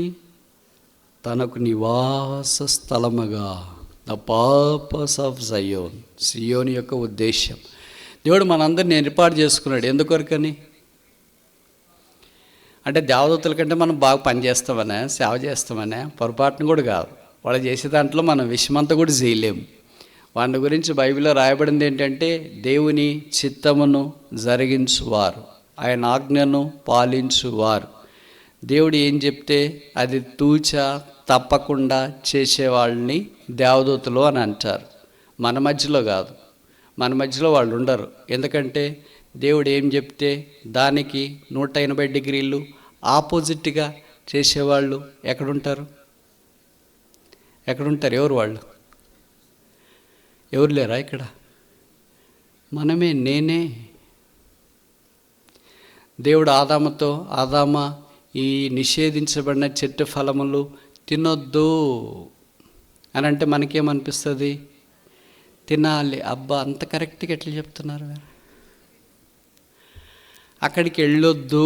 తనకు నివాస స్థలముగా. ద పర్పస్ ఆఫ్ జయోన్, సియోను యొక్క ఉద్దేశం. దేవుడు మనందరిని ఏర్పాటు చేసుకున్నాడు. ఎందుకొరకని? అంటే దేవదూతల కంటే మనం బాగా పనిచేస్తామనే, సేవ చేస్తామనే? పొరపాటును కూడా కాదు. వాళ్ళు చేసే దాంట్లో మనం విషమంతా కూడా చేయలేము. వాటి గురించి బైబిల్లో రాయబడింది ఏంటంటే, దేవుని చిత్తమును జరిగించువారు, ఆయన ఆజ్ఞను పాలించువారు. దేవుడు ఏం చెప్తే అది తూచా తప్పకుండా చేసేవాళ్ళని దేవదూతలు అని అంటారు. మన మధ్యలో కాదు, మన మధ్యలో వాళ్ళు ఉండరు. ఎందుకంటే దేవుడు ఏం చెప్తే దానికి 180 డిగ్రీలు ఆపోజిట్గా చేసేవాళ్ళు ఎక్కడుంటారు? ఎవరు వాళ్ళు? ఎవరు లేరా ఇక్కడ? మనమే, నేనే. దేవుడు ఆదాముతో, ఆదామా ఈ నిషేధించబడిన చెట్టు ఫలములు తినొద్దు అని అంటే మనకేమనిపిస్తుంది? తినాలి. అబ్బా, అంత కరెక్ట్గా ఎట్లా చెప్తున్నారు? అక్కడికి వెళ్ళొద్దు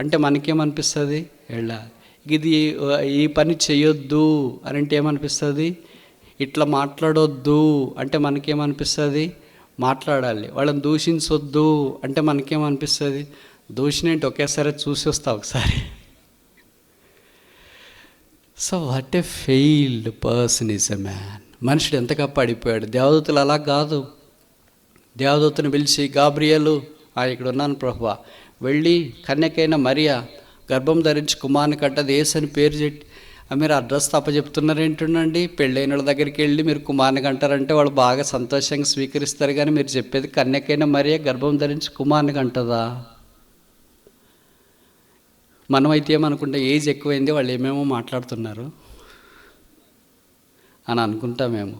అంటే మనకేమనిపిస్తుంది? వెళ్ళాలి. ఇది ఈ పని చేయొద్దు అని అంటే ఏమనిపిస్తుంది? ఇట్లా మాట్లాడొద్దు అంటే మనకేమనిపిస్తుంది? మాట్లాడాలి. వాళ్ళని దూషించొద్దు అంటే మనకేమనిపిస్తుంది? దూషణ ఏంటి, ఒకేసారి చూసి వస్తా ఒకసారి. So what a failed person is a man. మనుషుడు ఎంతగా పడిపోయాడు. దేవదూతలు అలా కాదు. దేవదూతను పిలిచి, గాబ్రియేలు, ఇక్కడ ఉన్నాను ప్రభువా, వెళ్ళి కన్యకైన మరియా గర్భం ధరించి కుమారుని కట్టది యేసని పేరు చెట్టి. మీరు అడ్రస్ తప్ప చెప్తున్నారు ఏంటండి? పెళ్ళైన వాళ్ళ దగ్గరికి వెళ్ళి మీరు కుమారుని కంటారంటే వాళ్ళు బాగా సంతోషంగా స్వీకరిస్తారు, కానీ మీరు చెప్పేది కన్యకైన మరియా గర్భం ధరించి కుమారుని కంటదా? మనమైతే ఏమనుకుంటే ఏజ్ ఎక్కువైంది, వాళ్ళు ఏమేమో మాట్లాడుతున్నారు అని అనుకుంటామేమో.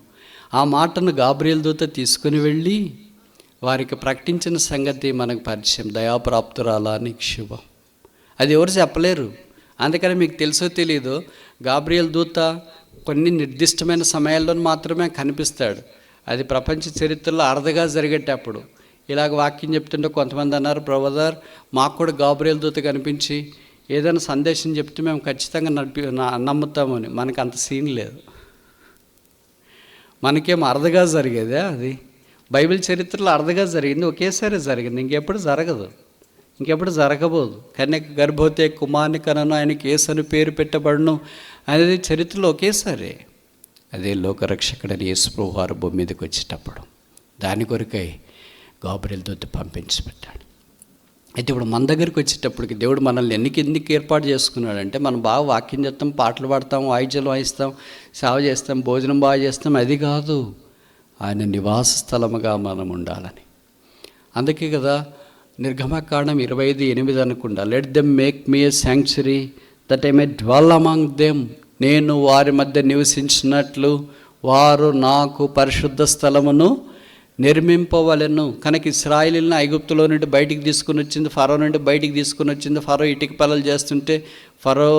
ఆ మాటను గాబ్రియేలు దూత తీసుకుని వెళ్ళి వారికి ప్రకటించిన సంగతి మనకు పరిచయం. దయాప్రాప్తురాలా నీకు శుభం. అది ఎవరు చెప్పలేరు. అందుకని మీకు తెలుసో తెలీదో గాబ్రియేలు దూత కొన్ని నిర్దిష్టమైన సమయాల్లో మాత్రమే కనిపిస్తాడు. అది ప్రపంచ చరిత్రలో అరుదుగా జరిగేటప్పుడు. ఇలాగ వాక్యం చెప్తుంటే కొంతమంది అన్నారు, బ్రదర్ మాకు కూడా గాబ్రియేలు దూత కనిపించి ఏదైనా సందేశం చెప్తే మేము ఖచ్చితంగా నమ్ముతామని. మనకు అంత సీన్ లేదు. మనకేం అరుదుగా జరిగేదే అది. బైబిల్ చరిత్రలో అరుదుగా జరిగింది, ఒకేసారి జరిగింది, ఇంకెప్పుడు జరగదు, ఇంకెప్పుడు జరగబోదు. కన్యక గర్భవతి కుమారుని కనను, ఆయనకి యేసు పేరు పెట్టబడును అనేది చరిత్రలో ఒకేసారి. అదే లోకరక్షకుడని యేసు ప్రభువు వారు భూమి మీదకి వచ్చేటప్పుడు దాని కొరకై గాబ్రియేలు దూత పంపించి పెట్టాడు. అయితే ఇప్పుడు మన దగ్గరికి వచ్చేటప్పటికి దేవుడు మనల్ని ఎందుకు ఏర్పాటు చేసుకున్నాడంటే, మనం బాగా వాక్యం చేస్తాం, పాటలు పాడతాం, వాయిద్యాలు వాయిస్తాం, సేవ చేస్తాం, భోజనం బాగా చేస్తాం, అది కాదు, ఆయన నివాస స్థలముగా మనం ఉండాలని. అందుకే కదా నిర్గమకాండం 25:8 అనుకుంటా, let them make me a sanctuary that I may dwell among them, నేను వారి మధ్య నివసించినట్లు వారు నాకు పరిశుద్ధ స్థలమును నిర్మింపవలెను. కనుక ఇశ్రాయేలులను ఐగుప్తులో నుండి బయటికి తీసుకుని వచ్చింది, ఫరో నుండి బయటికి తీసుకుని వచ్చింది. ఫరో ఇటుక పిల్లలు చేస్తుంటే, ఫరో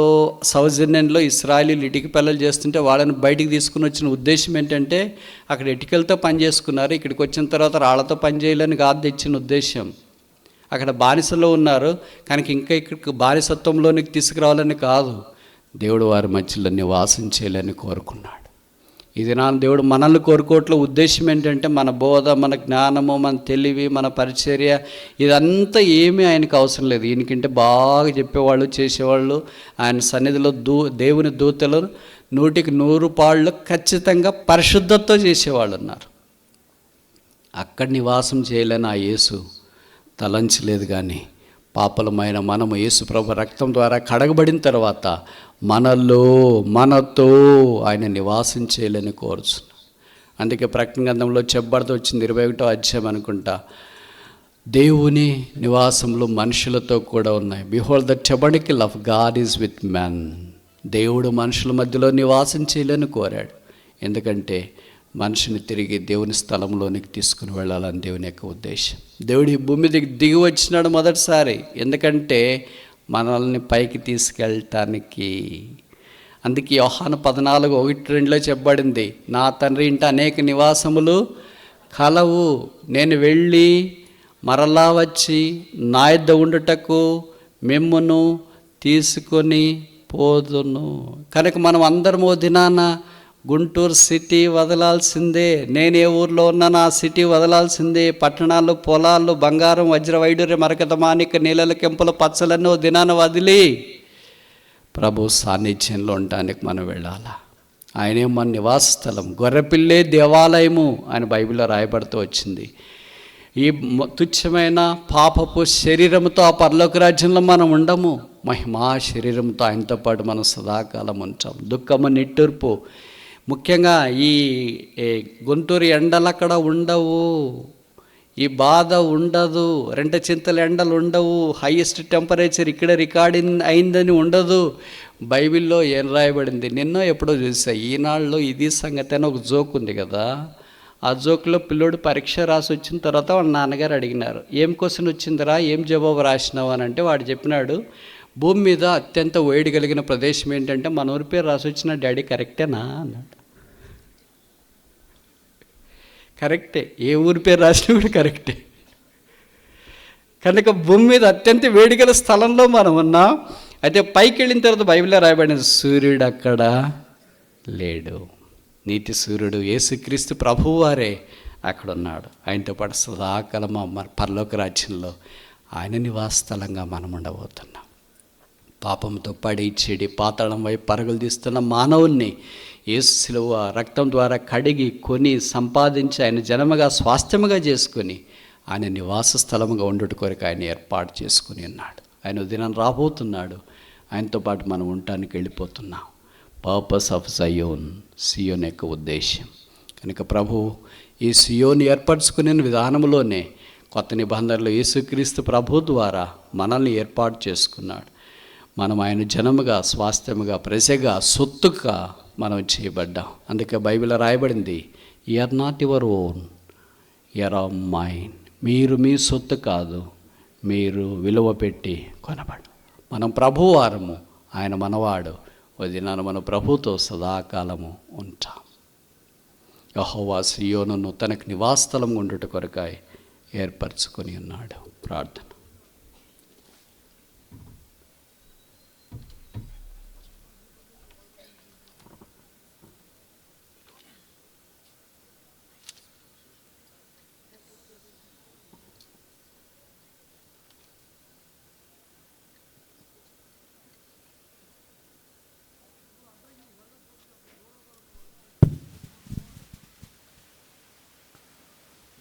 సౌజన్యంలో ఇశ్రాయేలీలు ఇటుక పిల్లలు చేస్తుంటే వాళ్ళని బయటికి తీసుకుని వచ్చిన ఉద్దేశం ఏంటంటే, అక్కడ ఇటుకలతో పని చేసుకున్నారు, ఇక్కడికి వచ్చిన తర్వాత రాళ్లతో పని చేయాలని కాదు తెచ్చిన ఉద్దేశం. అక్కడ బానిసలో ఉన్నారు కనుక ఇంకా ఇక్కడికి బానిసత్వంలోనికి తీసుకురావాలని కాదు, దేవుడు వారి మధ్యలో నివాసం చేయాలని కోరుకున్నాడు. ఇది నా దేవుడు మనల్ని కోరుకోవట్లో ఉద్దేశం ఏంటంటే, మన బోధ, మన జ్ఞానము, మన తెలివి, మన పరిచర్య ఇదంతా ఏమీ ఆయనకు అవసరం లేదు. ఈయనకంటే బాగా చెప్పేవాళ్ళు, చేసేవాళ్ళు, ఆయన సన్నిధిలో దేవుని దూతలు 100కి 100 ఖచ్చితంగా పరిశుద్ధతతో చేసేవాళ్ళు ఉన్నారు. అక్కడ నివాసం చేయలేని ఆ యేసు తలంచలేదు. కానీ పాపలమైన మనము యేసు ప్రభు రక్తం ద్వారా కడగబడిన తర్వాత మనతో ఆయన నివాసం చేయాలని కోరుచున్నాడు. అందుకే ప్రకటన గ్రంథంలో చెప్పబడుతూ వచ్చింది 21వ అధ్యాయం అనుకుంటా, దేవుని నివాసంలో మనుషులతో కూడా ఉన్నాయి. Behold the tabernacle of God is with man. దేవుడు మనుషుల మధ్యలో నివాసం చేయాలని కోరాడు. ఎందుకంటే మనిషిని తిరిగి దేవుని స్థలంలోనికి తీసుకుని వెళ్ళాలని దేవుని యొక్క ఉద్దేశం. దేవుడు ఈ భూమి దిగి వచ్చినాడు మొదటిసారి, ఎందుకంటే మనల్ని పైకి తీసుకెళ్ళటానికి. అందుకే యోహాను 14:1-2 చెప్పబడింది, నా తండ్రి ఇంట అనేక నివాసములు కలవు, నేను వెళ్ళి మరలా వచ్చి నా యొద్ద ఉండుటకు మిమ్మును తీసుకొని పోదును. కనుక మనం అందరము దినాన గుంటూరు సిటీ వదలాల్సిందే. నేను ఏ ఊర్లో ఉన్నాను ఆ సిటీ వదలాల్సిందే. పట్టణాలు, పొలాలు, బంగారం, వజ్ర వైడూర్య, మరకత మాణిక, నీళ్ళల కెంపుల పచ్చలన్నీ దినాన వదిలి ప్రభు సాన్నిధ్యంలో ఉండటానికి మనం వెళ్ళాలా. ఆయనే మన నివాస స్థలం, గొర్రెపిల్లే దేవాలయము అని బైబిల్లో రాయబడుతూ వచ్చింది. ఈ తుచ్చమైన పాపపు శరీరంతో ఆ పరలోక రాజ్యంలో మనం ఉండము. మహిమా శరీరంతో ఆయనతో పాటు మనం సదాకాలం ఉంటాం. దుఃఖము, నిట్టూర్పు, ముఖ్యంగా ఈ గుంటూరు ఎండలు అక్కడ ఉండవు, ఈ బాధ ఉండదు, 2 చింతల ఎండలు ఉండవు, హైయెస్ట్ టెంపరేచర్ ఇక్కడ రికార్డింగ్ అయిందని ఉండదు. బైబిల్లో ఏం రాయబడింది, నిన్నో ఎప్పుడో చూసా, ఈనాళ్ళలో ఇది సంగతి అని ఒక జోక్ ఉంది కదా. ఆ జోక్లో పిల్లోడు పరీక్ష రాసి వచ్చిన తర్వాత వాళ్ళ నాన్నగారు అడిగినారు, ఏం క్వశ్చన్ వచ్చిందిరా, ఏం జవాబు రాసినావు అని అంటే వాడు చెప్పినాడు, భూమి మీద అత్యంత వేడి కలిగిన ప్రదేశం ఏంటంటే మన ఊరి పేరు రాసి వచ్చిన. డాడీ కరెక్టేనా అన్నాడు. కరెక్టే, ఏ ఊరి పేరు రాసినా కూడా కరెక్టే. కనుక భూమి మీద అత్యంత వేడిగల స్థలంలో మనం ఉన్నాం. అయితే పైకి వెళ్ళిన తర్వాత బైబిల్లో రాయబడిన సూర్యుడు అక్కడ లేడు. నీతి సూర్యుడు యేసుక్రీస్తు ప్రభువారే అక్కడ ఉన్నాడు. ఆయనతో పాటు సదాకాలం పరలోక రాజ్యంలో ఆయన నివాస స్థలంగా మనం ఉండబోతున్నాం. పాపంతో పడి చెడి పాతాళం వైపు పరుగులు తీస్తున్న మానవుల్ని యేసు శిలువ రక్తం ద్వారా కడిగి కొని సంపాదించి ఆయన జనముగా స్వాస్థ్యముగా చేసుకొని ఆయన నివాస స్థలముగా ఉండుట కొరకు ఆయన ఏర్పాటు చేసుకుని ఉన్నాడు. ఆయన దినం రాబోతున్నాడు. ఆయనతో పాటు మనం ఉండటానికి వెళ్ళిపోతున్నాం. పర్పస్ ఆఫ్ సియోన్ యొక్క ఉద్దేశం కనుక ప్రభు ఈ సియోన్ ఏర్పరచుకునే విధానంలోనే కొత్త నిబంధనలో యేసుక్రీస్తు ప్రభు ద్వారా మనల్ని ఏర్పాటు చేసుకున్నాడు. మనం ఆయన జనముగా స్వాస్థ్యముగా ప్రజగా సొత్తుగా మనం చేయబడ్డాం. అందుకే బైబిల్ రాయబడింది, you are not your own, you are of mine. మీరు మీ సొత్తు కాదు, మీరు విలువ పెట్టి కొనబడు. మనం ప్రభువారము, ఆయన మనవాడు. వదినాను మన ప్రభుతో సదాకాలము ఉంటాం. యెహోవా సియోనును తనకు నివాసస్థలం ఉండుట కొరకై ఏర్పరచుకొని ఉన్నాడు. ప్రార్థన.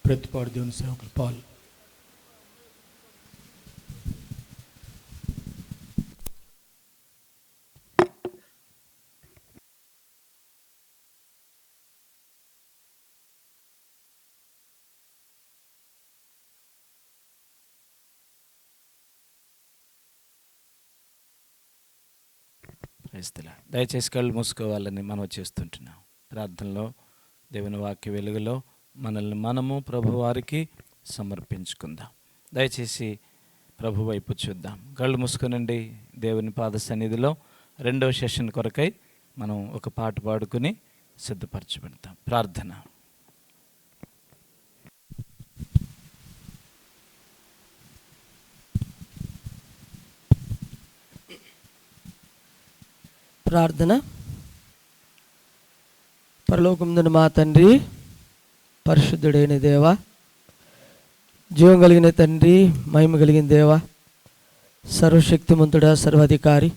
ప్రతిపాడు దేవుని సేవకులు పాలు. దయచేసి కళ్ళు మూసుకోవాలని మనం చేస్తుంటున్నాం. ప్రార్థనలో దేవుని వాక్య వెలుగులో మనల్ని మనము ప్రభువారికి సమర్పించుకుందాం. దయచేసి ప్రభు వైపు చూద్దాం. కళ్ళు మూసుకునండి. దేవుని పాద సన్నిధిలో రెండవ సెషన్ కొరకై మనం ఒక పాట పాడుకుని సిద్ధపరచబడతాం. ప్రార్థన. ప్రార్థన. పరలోకముందున్న మా తండ్రి, పరిశుద్ధుడైన దేవ, జీవం కలిగిన తండ్రి, మహిమ కలిగిన దేవ, సర్వశక్తిమంతుడా, సర్వాధికారి,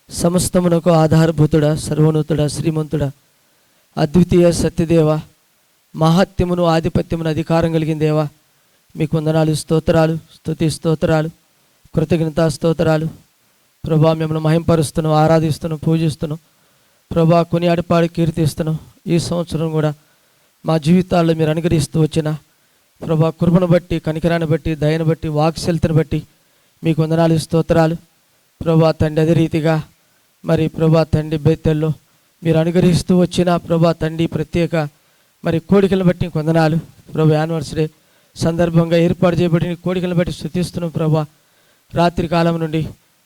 సమస్తమునకు ఆధారభూతుడా, సర్వోన్నతుడా, శ్రీమంతుడా, అద్వితీయ సత్యదేవ, మహత్యమును ఆధిపత్యమును అధికారం కలిగిన దేవ, మీకు వందనాలు, స్తోత్రాలు, స్తుతి స్తోత్రాలు, కృతజ్ఞతా స్తోత్రాలు. ప్రభా, మిమ్మల్ని మహింపరుస్తున్నాం, ఆరాధిస్తున్నాం, పూజిస్తున్నాం. ప్రభా, కొనియాడిపాడి కీర్తిస్తున్నాం. ఈ సంవత్సరం కూడా మా జీవితాల్లో మీరు అనుగ్రహిస్తూ వచ్చిన ప్రభా కృపను బట్టి, కనికరాన్ని బట్టి, దయను బట్టి, వాక్శల్తను బట్టి మీకు వందనాలు, స్తోత్రాలు. ప్రభా తండ్రి, అదే రీతిగా మరి ప్రభా తండ్రి బేతెల్లో మీరు అనుగ్రహిస్తూ వచ్చిన ప్రభా తండ్రి ప్రత్యేక మరి కోడికలను బట్టి వందనాలు. ప్రభా యానివర్సరీ సందర్భంగా ఏర్పాటు చేయబడిన కోడికలను బట్టి స్తుతిస్తున్నాం. ప్రభా రాత్రి కాలం నుండి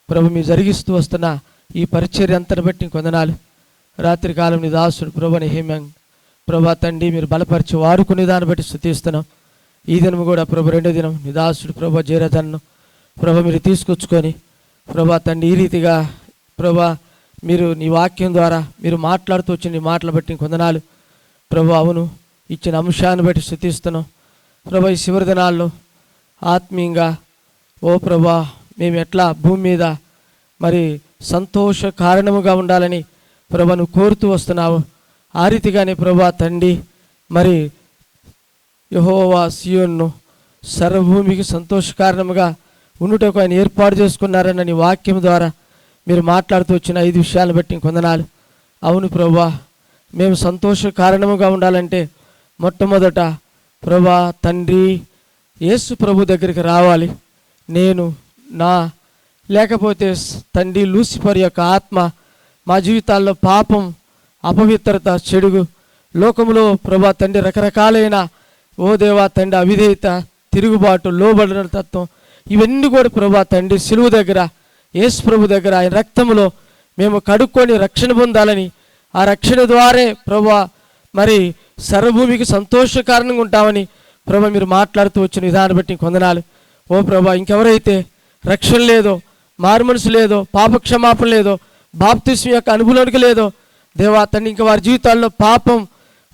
ప్రభు మీరు జరిగిస్తూ వస్తున్న ఈ పరిచర్య అంతను బట్టి వందనాలు. రాత్రి కాలం నీ దాసుడు ప్రభు నెహెమ్యా ప్రభా తండ్రి మీరు బలపరిచి వాడుకునే దాన్ని బట్టి స్తుతిస్తున్నాం. ఈ దినం కూడా ప్రభు రెండో దినం నీ దాసుడు ప్రభా జయరాజన్ను ప్రభు మీరు తీసుకొచ్చుకొని ప్రభా తండ్రి ఈ రీతిగా ప్రభా మీరు నీ వాక్యం ద్వారా మీరు మాట్లాడుతూ వచ్చిన నీ మాటలు బట్టి వందనాలు. ప్రభు అవును, ఇచ్చిన అంశాన్ని బట్టి స్తుతిస్తున్నాం. ప్రభా ఈ చివరి దినాల్లో ఆత్మీయంగా ఓ ప్రభా మేము ఎట్లా భూమి మీద మరి సంతోష కారణముగా ఉండాలని ప్రభా నువ్వు కోరుతూ వస్తున్నావు. ఆ రీతిగానే ప్రభా తండ్రి మరి యెహోవా సియోనును సర్వభూమికి సంతోష కారణముగా ఉండుటకు ఆయన ఏర్పాటు చేసుకున్నారన్న నీ వాక్యం ద్వారా మీరు మాట్లాడుతూ వచ్చిన 5 విషయాలను బట్టి వందనాలు. అవును ప్రభా, మేము సంతోష కారణముగా ఉండాలంటే మొట్టమొదట ప్రభా తండ్రి యేసు ప్రభు దగ్గరికి రావాలి. నేను నా లేకపోతే తండ్రి లూసిఫర్ యొక్క ఆత్మ మా జీవితాల్లో పాపం, అపవిత్రత, చెడుగు లోకములో ప్రభా తండ్రి రకరకాలైన ఓ దేవా తండ్రి అవిధేయత, తిరుగుబాటు, లోబడిన తత్వం ఇవన్నీ కూడా ప్రభా తండ్రి సిలువ దగ్గర యేసు ప్రభు దగ్గర ఆయన రక్తములో మేము కడుక్కొని రక్షణ పొందాలని, ఆ రక్షణ ద్వారే ప్రభా మరి సర్వభూమికి సంతోష కారణంగా ఉంటామని ప్రభా మీరు మాట్లాడుతూ వచ్చిన విధానం బట్టి వందనాలు. ఓ ప్రభా, ఇంకెవరైతే రక్షణ లేదో, మారుమనసు లేదో, పాపక్షమాపణ లేదో, బాప్తిస్మ యొక్క అనుభూతికి లేదో దేవా తండ్రి ఇంకా వారి జీవితాల్లో పాపం,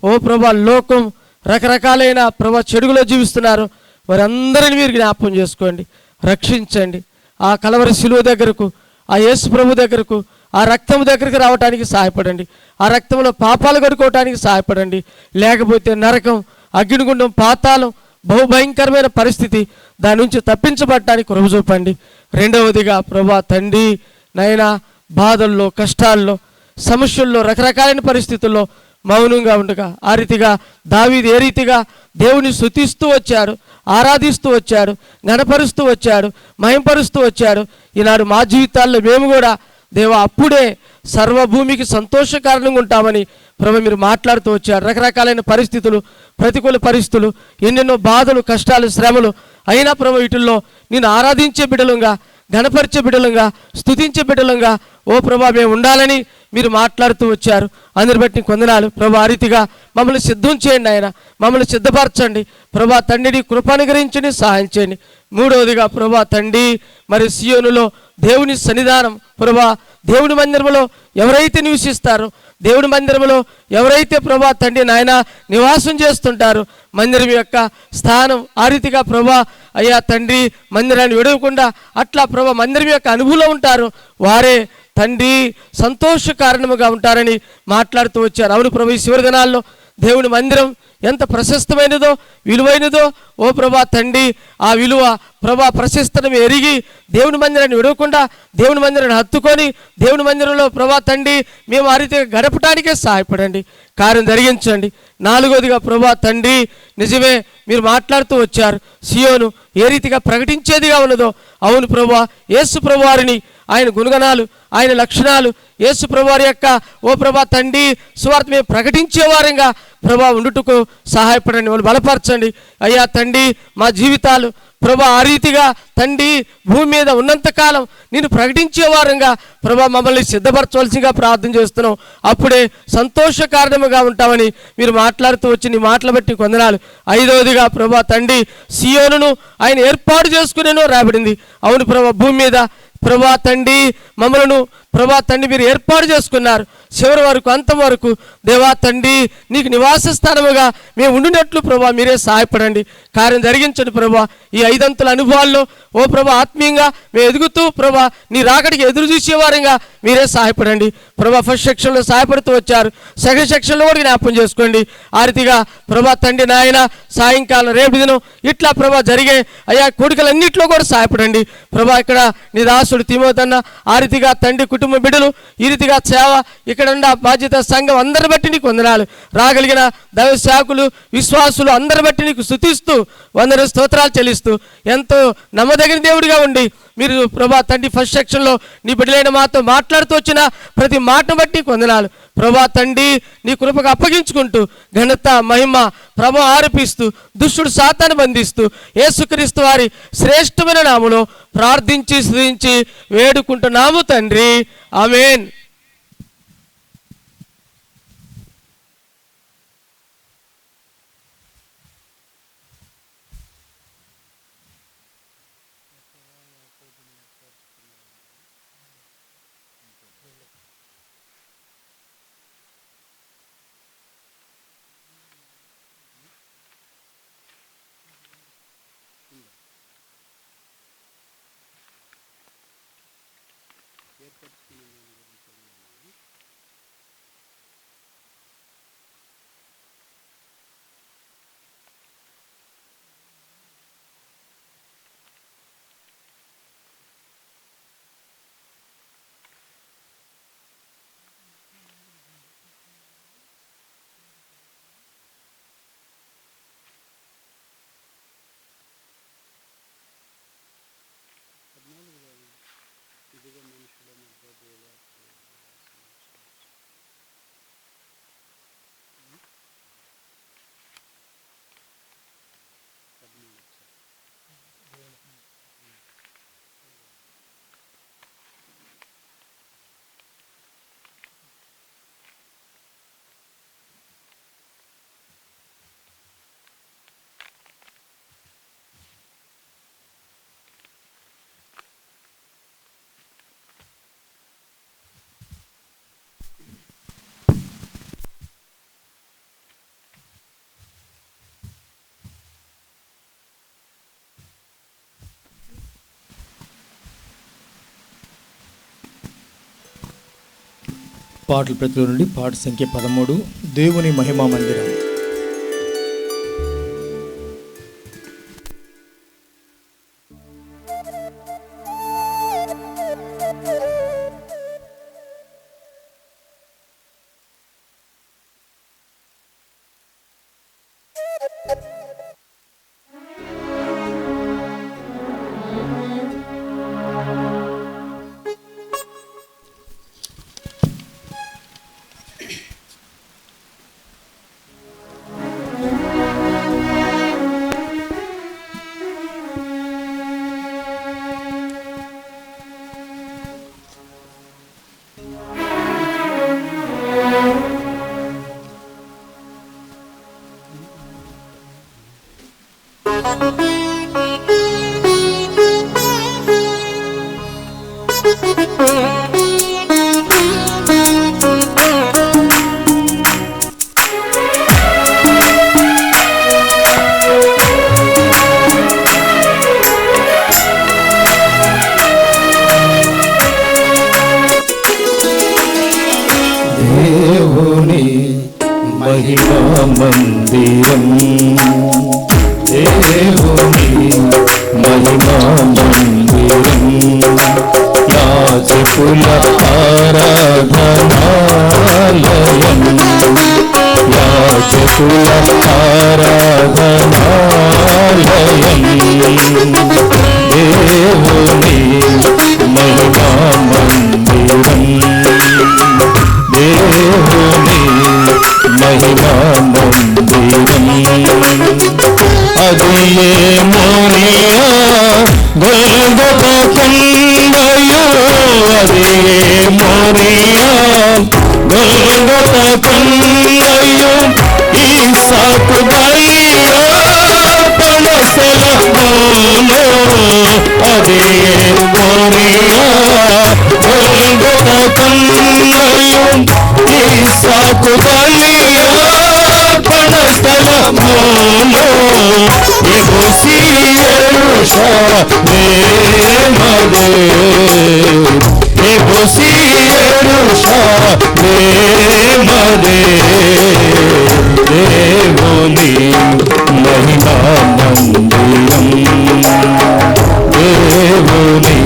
ఓ ప్రభా లోకం, రకరకాలైన ప్రభా చెడుగులో జీవిస్తున్నారు. వారందరినీ మీరు జ్ఞాపకం చేసుకోండి, రక్షించండి. ఆ కలవరి శిలువ దగ్గరకు, ఆ యేసు ప్రభు దగ్గరకు ఆ రక్తం దగ్గరికి రావడానికి సహాయపడండి. ఆ రక్తంలో పాపాలు కడుక్కోవటానికి సహాయపడండి. లేకపోతే నరకం, అగ్నిగుండం, పాతాళం, బహుభయంకరమైన పరిస్థితి, దాని నుంచి తప్పించబడటానికి కృప చూపండి. రెండవదిగా ప్రభా తండ్రి నైనా బాధల్లో, కష్టాల్లో, సమస్యల్లో, రకరకాలైన పరిస్థితుల్లో మౌనంగా ఉండగా ఆ రీతిగా దావీదు ఏ రీతిగా దేవుని స్తుతిస్తూ వచ్చాడు, ఆరాధిస్తూ వచ్చాడు, గణపరుస్తూ వచ్చాడు, మహింపరుస్తూ వచ్చాడు. ఈనాడు మా జీవితాల్లో మేము కూడా దేవా అప్పుడే సర్వభూమికి సంతోష కారణంగా ఉంటామని ప్రభు మీరు మాట్లాడుతూ వచ్చారు. రకరకాలైన పరిస్థితులు, ప్రతికూల పరిస్థితులు, ఎన్నెన్నో బాధలు, కష్టాలు, శ్రమలు అయినా ప్రభు వీటిల్లో నేను ఆరాధించే బిడ్డలుగా, గణపరిచే బిడ్డలుగా, స్తుతించే బిడ్డలుగా ఓ ప్రభా మేము ఉండాలని మీరు మాట్లాడుతూ వచ్చారు. అందరి బట్టి కొందనాలు ప్రభా. ఆ రీతిగా మమ్మల్ని సిద్ధం చేయండి ఆయన, మమ్మల్ని సిద్ధపరచండి ప్రభా తండ్రిని, కృపానుగ్రహించండి, సహాయం చేయండి. మూడవదిగా ప్రభా తండ్రి మరి సియోనులో దేవుని సన్నిధానం ప్రభా, దేవుని మందిరంలో ఎవరైతే నివసిస్తారో, దేవుని మందిరంలో ఎవరైతే ప్రభా తండ్రి నాయన నివాసం చేస్తుంటారో, మందిరం యొక్క స్థానం ఆ రీతిగా ప్రభా అయ్యా తండ్రి మందిరాన్ని విడవకుండా అట్లా ప్రభా మందిరం యొక్క అనుభవంలో ఉంటారు, వారే తండ్రి సంతోష కారణముగా ఉంటారని మాట్లాడుతూ వచ్చారు. అవును ప్రభు, ఈ చివరి దినాల్లో దేవుని మందిరం ఎంత ప్రశస్తమైనదో, విలువైనదో ఓ ప్రభా తండ్రి, ఆ విలువ ప్రభా ప్రశస్తను ఎరిగి దేవుని మందిరాన్ని విడవకుండా దేవుని మందిరాన్ని హత్తుకొని దేవుని మందిరంలో ప్రభా తండ్రి మేము ఆ రీతిగా గడపటానికే సహాయపడండి, కార్యం జరిగించండి. నాలుగోదిగా ప్రభా తండ్రి నిజమే మీరు మాట్లాడుతూ వచ్చారు, సియోను ఏ రీతిగా ప్రకటించేదిగా ఉన్నదో. అవును ప్రభా, యేసు ప్రభువారిని, ఆయన గుణగణాలు, ఆయన లక్షణాలు, యేసు ప్రభువారి యొక్క ఓ ప్రభా తండ్రి సువార్త మేము ప్రకటించేవారంగా ప్రభా ఉండుటకు సహాయపడండి, వాళ్ళు బలపరచండి అయ్యా తండ్రి. మా జీవితాలు ప్రభా ఆ రీతిగా తండ్రి భూమి మీద ఉన్నంతకాలం నేను ప్రకటించేవారంగా ప్రభా మమ్మల్ని సిద్ధపరచవలసిగా ప్రార్థన చేస్తున్నాం. అప్పుడే సంతోష కారణముగా ఉంటామని మీరు మాట్లాడుతూ వచ్చి నీ మాటలు బట్టి కొందనాలు. ఐదవదిగా ప్రభా తండ్రి సియోనును ఆయన ఏర్పాటు చేసుకునేనో రాబడింది. అవును ప్రభా, భూమి మీద ప్రభా తండ్రి మమ్మలను ప్రభా తండ్రి మీరు ఏర్పాటు చేసుకున్నారు. చివరి వరకు, అంతం వరకు దేవా తండ్రి నీకు నివాస స్థానముగా మేము ఉండినట్లు ప్రభా మీరే సహాయపడండి, కార్యం జరిగించండి ప్రభా. ఈ ఐదంతుల అనుభవాల్లో ఓ ప్రభా ఆత్మీయంగా మేము ఎదుగుతూ ప్రభా నీ రాకడికి ఎదురు చూసేవారంగా మీరే సహాయపడండి ప్రభా. ఫస్ట్ సెక్షన్లో సహాయపడుతూ వచ్చారు, సెకండ్ సెక్షన్లో కూడా జ్ఞాపకం చేసుకోండి. ఆ రీతిగా ప్రభా తండ్రి నాయన సాయంకాలం రేపు దినం ఇట్లా ప్రభా జరిగే అయ్యా కోడికలన్నింటిలో కూడా సహాయపడండి ప్రభా. ఇక్కడ నీ దాసుడు తిమోతన్న ఆ రీతిగా తండ్రి కుటుంబ బిడ్డలు ఈ రీతిగా సేవ ఇక్కడ ఉన్న బాధ్యత సంఘం అందరి బట్టి నీకు వందనాలు. రాగలిగిన దైవ సేవకులు, విశ్వాసులు అందరి బట్టి నీకు స్తుతిస్తూ వందన స్తోత్రాలు చెల్లిస్తూ ఎంతో నమ్మదగిన దేవుడిగా ఉండి మీరు ప్రభా తండ్రి ఫస్ట్ సెక్షన్లో నీ బిడ్డలైన మాతో మాట్లాడుతూ వచ్చిన ప్రతి మాటను బట్టి వందనాలు ప్రభా తండ్రి. నీ కృపకు అప్పగించుకుంటూ ఘనత మహిమ ప్రభ ఆరోపిస్తూ దుష్టుడు సాతాను బంధిస్తూ యేసుక్రీస్తు వారి శ్రేష్టమైన నామములో ప్రార్థించి స్తుతించి వేడుకుంటున్నాము తండ్రి, ఆమేన్. ఇదిగో మనుషుల మధ్య పాటల ప్రతిలో నుండి పాట సంఖ్య 13, దేవుని మహిమా మందిరం. దేవుని మహిమా మందిరం, దేవుని మహిమా మందిరం, యాజకుల ఆరాధనాలయం, యాజకుల ఆరాధనాలయం, దేవుని మహిమా మందిరం, దేవుని మహిమా మందిరం. అది ఏ మోరియా గొల్గొతా కొండయో, అది ఏ మోరియా గొల్గొతా కొండయో, ఈసాకు బలియో పనసలమోలో, అది ఏ మోరియా గొల్గొతా కొండయో, ఈసాకు బలియో పనసలమోలో, ఎగుసి యెరూషలేమదే, ఎగుసి యెరూషలేమదే, దేవుని మహిమా మందిరం, దేవుని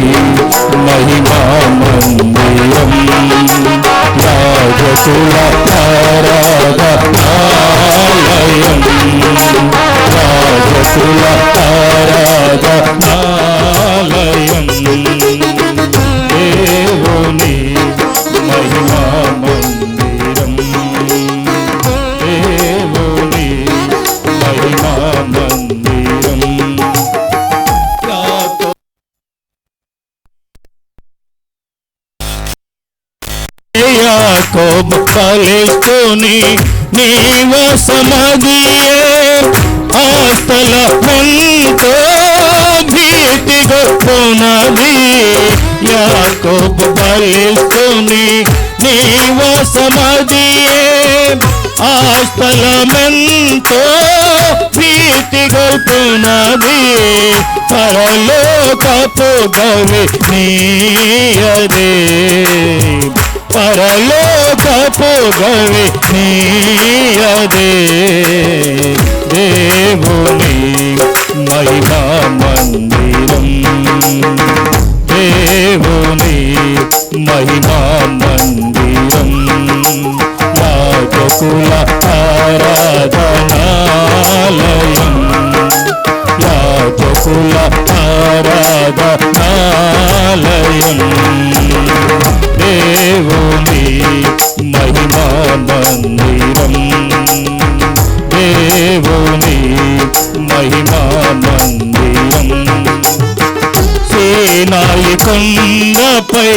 మహిమా మందిరం, యాజకుల ఆరాధనాలయం, యాజకుల ఆరాధనాలయం, దేవుని మహిమా మందిరం, దేవుని మహిమా మందిరం. యాకోబు ఫలిస్తుని నివాసమదియే, ఆ స్థలమెంతో భీతిగొప్పనది, యాకోబు ఫలిస్తుని నివాసమదియే, ఆ స్థలమెంతో భీతిగొప్పనది, పరలోకపు గవి నీయదే, పరలోకపు గవి నీయదే, దేవుని మహిమా మందిరం, దేవుని మహిమా మందిరం, యాజకుల ఆరాధనాలయం, యాజకుల ఆరాధనాలయం, దేవుని మహిమా మందిరం, దేవుని మహిమా మందిరం. సీనాయి కొండపై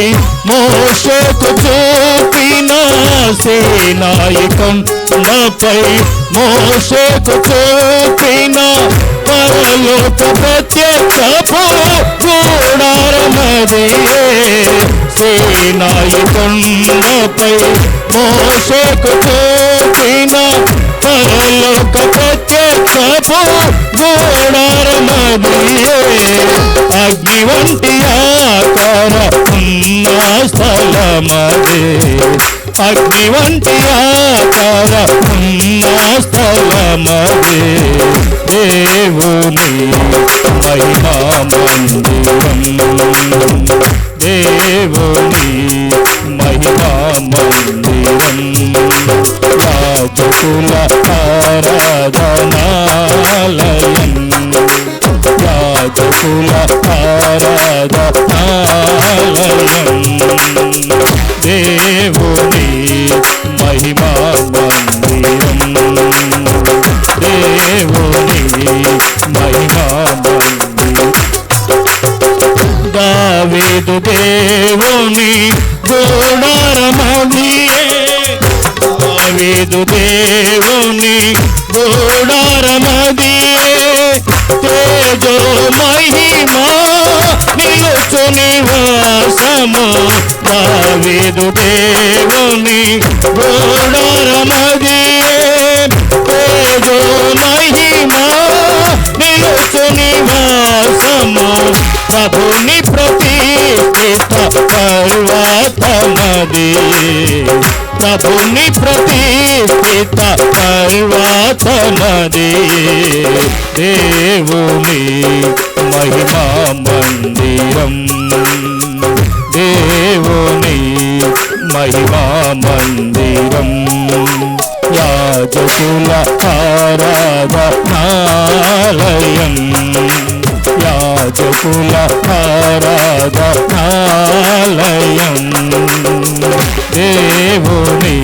మోషేకు చూపిన, సీనాయి కొండపై మోషేకు చూపిన, పరలోక ప్రత్యక్షపు గుడారమదే, సీనాయి కొండపై మోషేకు చూపిన, పరలోక ప్రత్యక్షపు గుడారమదే, అగ్ని వంటి ఆకార ఉన్న స్థలమదే, అగ్ని వంటి ఆకార ఉన్న స్థలమదే దేవుని మహిమా మందిరం, దేవుని మహిమా మందిరం. యాజకుల ఆరాధనాలయం, యాజకుల ఆరాధనాలయం, దేవుని మహిమా మందిరం, దేవుని మహిమా మందిరం. దావీదు దేవుని గూడారమదియే, దావీదు దేవుని గూడారమదియే, తేజో మహిమా నిలుచు నివాసము. దావీదు దేవుని గూడారమదియే, తేజో మహిమా నిలుచు నివాసము. ప్రభుని ప్రతిష్ఠిత పర్వతమది, ప్రభుని ప్రతిష్ఠిత పర్వతమది, దేవుని మహిమా మందిరం, దేవుని మహిమా మందిరం. యాజకుల ఆరాధనాలయం, యాజకుల ఆరాధనాలయం, దేవుని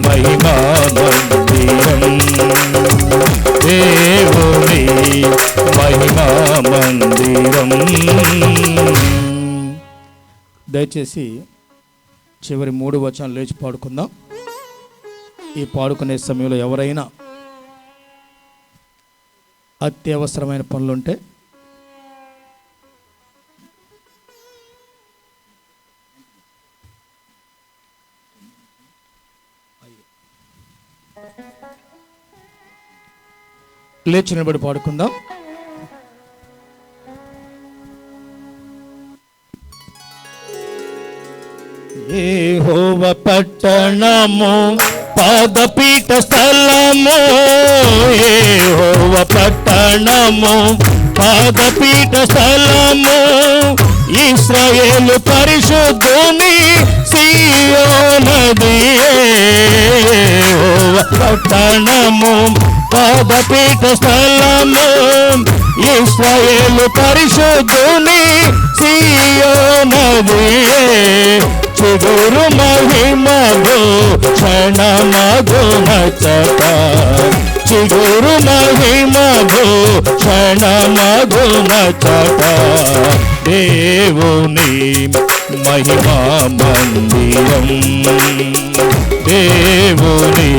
మహిమా మందిరం, దేవుని మహిమా మందిరం. దయచేసి చివరి 3 వచనాలు లేచి పాడుకుందాం. ఈ పాడుకునే సమయంలో ఎవరైనా అత్యవసరమైన పనులుంటే లేచి నిలబడి పాడుకుందాం. యెహోవ పట్టణము పాదపీఠ స్థలము, యెహోవ పట్టణము పాదపీఠ స్థలము. ఇశ్రాయేలు పరిశుద్ధుని సీయోనది, యెహోవ పట్టణము పాదపీఠ స్థలము. ఇశ్రాయేలు పరిశుద్ధుని సీయోనది, చిగురు మహిమలో క్షణమగునచట, చిగురు మహిమలో క్షణమగునచట. దేవుని మహిమా మందిరం, దేవుని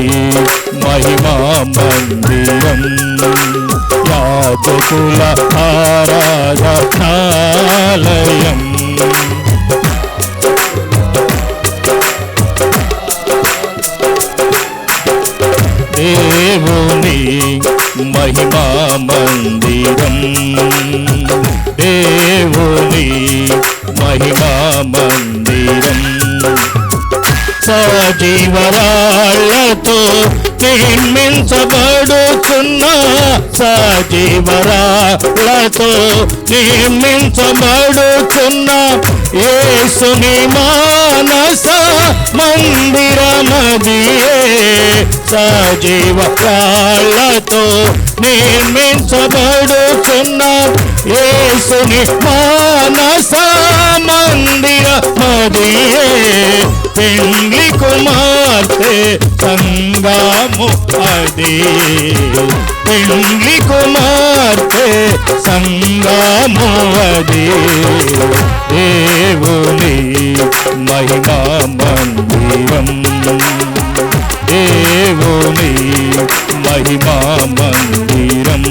మహిమా మందిరం. యాజకుల ఆరాధనాలయం, దేవుని మహిమా మందిరం, దేవుని మహిమా మందిరం. సజీవరాళ్లతో నిర్మించబడుచున్న, సజీవరాళ్లతో నిర్మించబడుచున్న యేసుని మానస మందిరమదియే, సజీవరాళ్లతో నిర్మించబడుచున్న యేసుని మానస మందిరమదియే. పెండ్లి కుమార్తె సంగము అది, పెండ్లి కుమార్తె సంగము అది, దేవుని మహిమా మందిరం, దేవుని మహిమా మందిరం.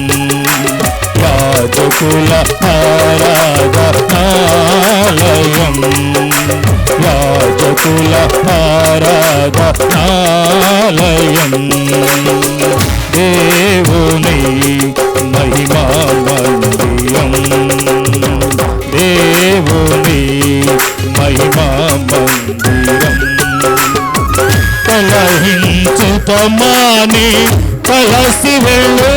యాజకుల ఆరాధనాలయం, యాజకుల ఆరాధనాలయం, దేవుని మహిమా మందిరం, దేవుని మహిమా మందిరం. లోకమాని కలసి వెళ్ళు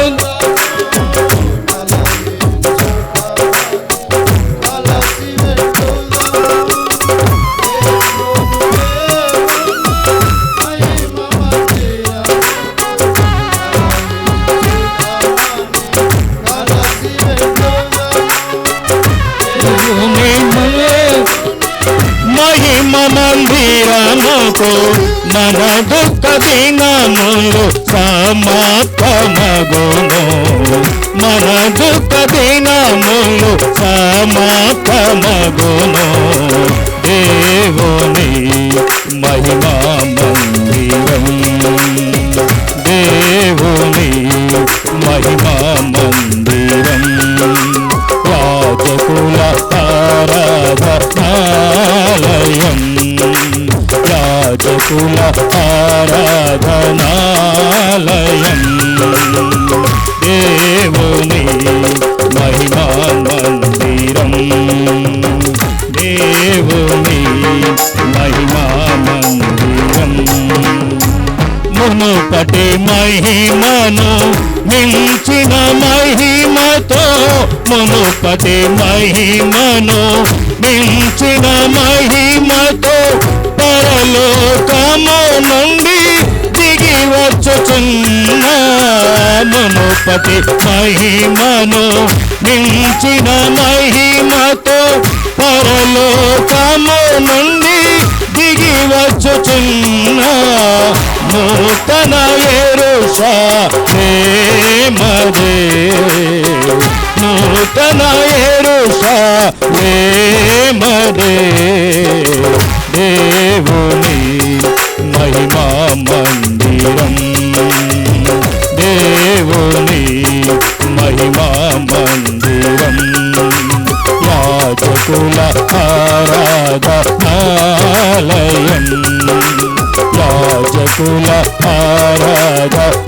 మహిమ మందిరముకు మన దుఃఖ దినములు సమాప్తమగును. మన దుఃఖ దినములు సమాప్తమగును. దేవుని మహిమా మందిరం, దేవుని మహిమా మందిరం, రాజకుల ఆరాధనాలయం, రాజకుల ఆరాధనాలయం, దేవుని మహిమా మందిరం, దేవుని మహిమా మందిరం. మునుపటి మహిమను మించిన మహిమతో, మునుపటి మహిమను మించిన మహిమతో పరలోకము నుండి దిగి వచ్చుచున్న, మునుపటి మహిమను మించిన మహిమతో పరలోకము నుండి దిగి వచ్చుచున్న నూతన యెరూషలేమదే, నూతన యెరూషలేమదే, దేవుని మహిమా మందిరం, దేవుని మహిమా మందిరం, యాజకుల ఆరాధనాలయం, యాజకుల ఆరాధనాలయం,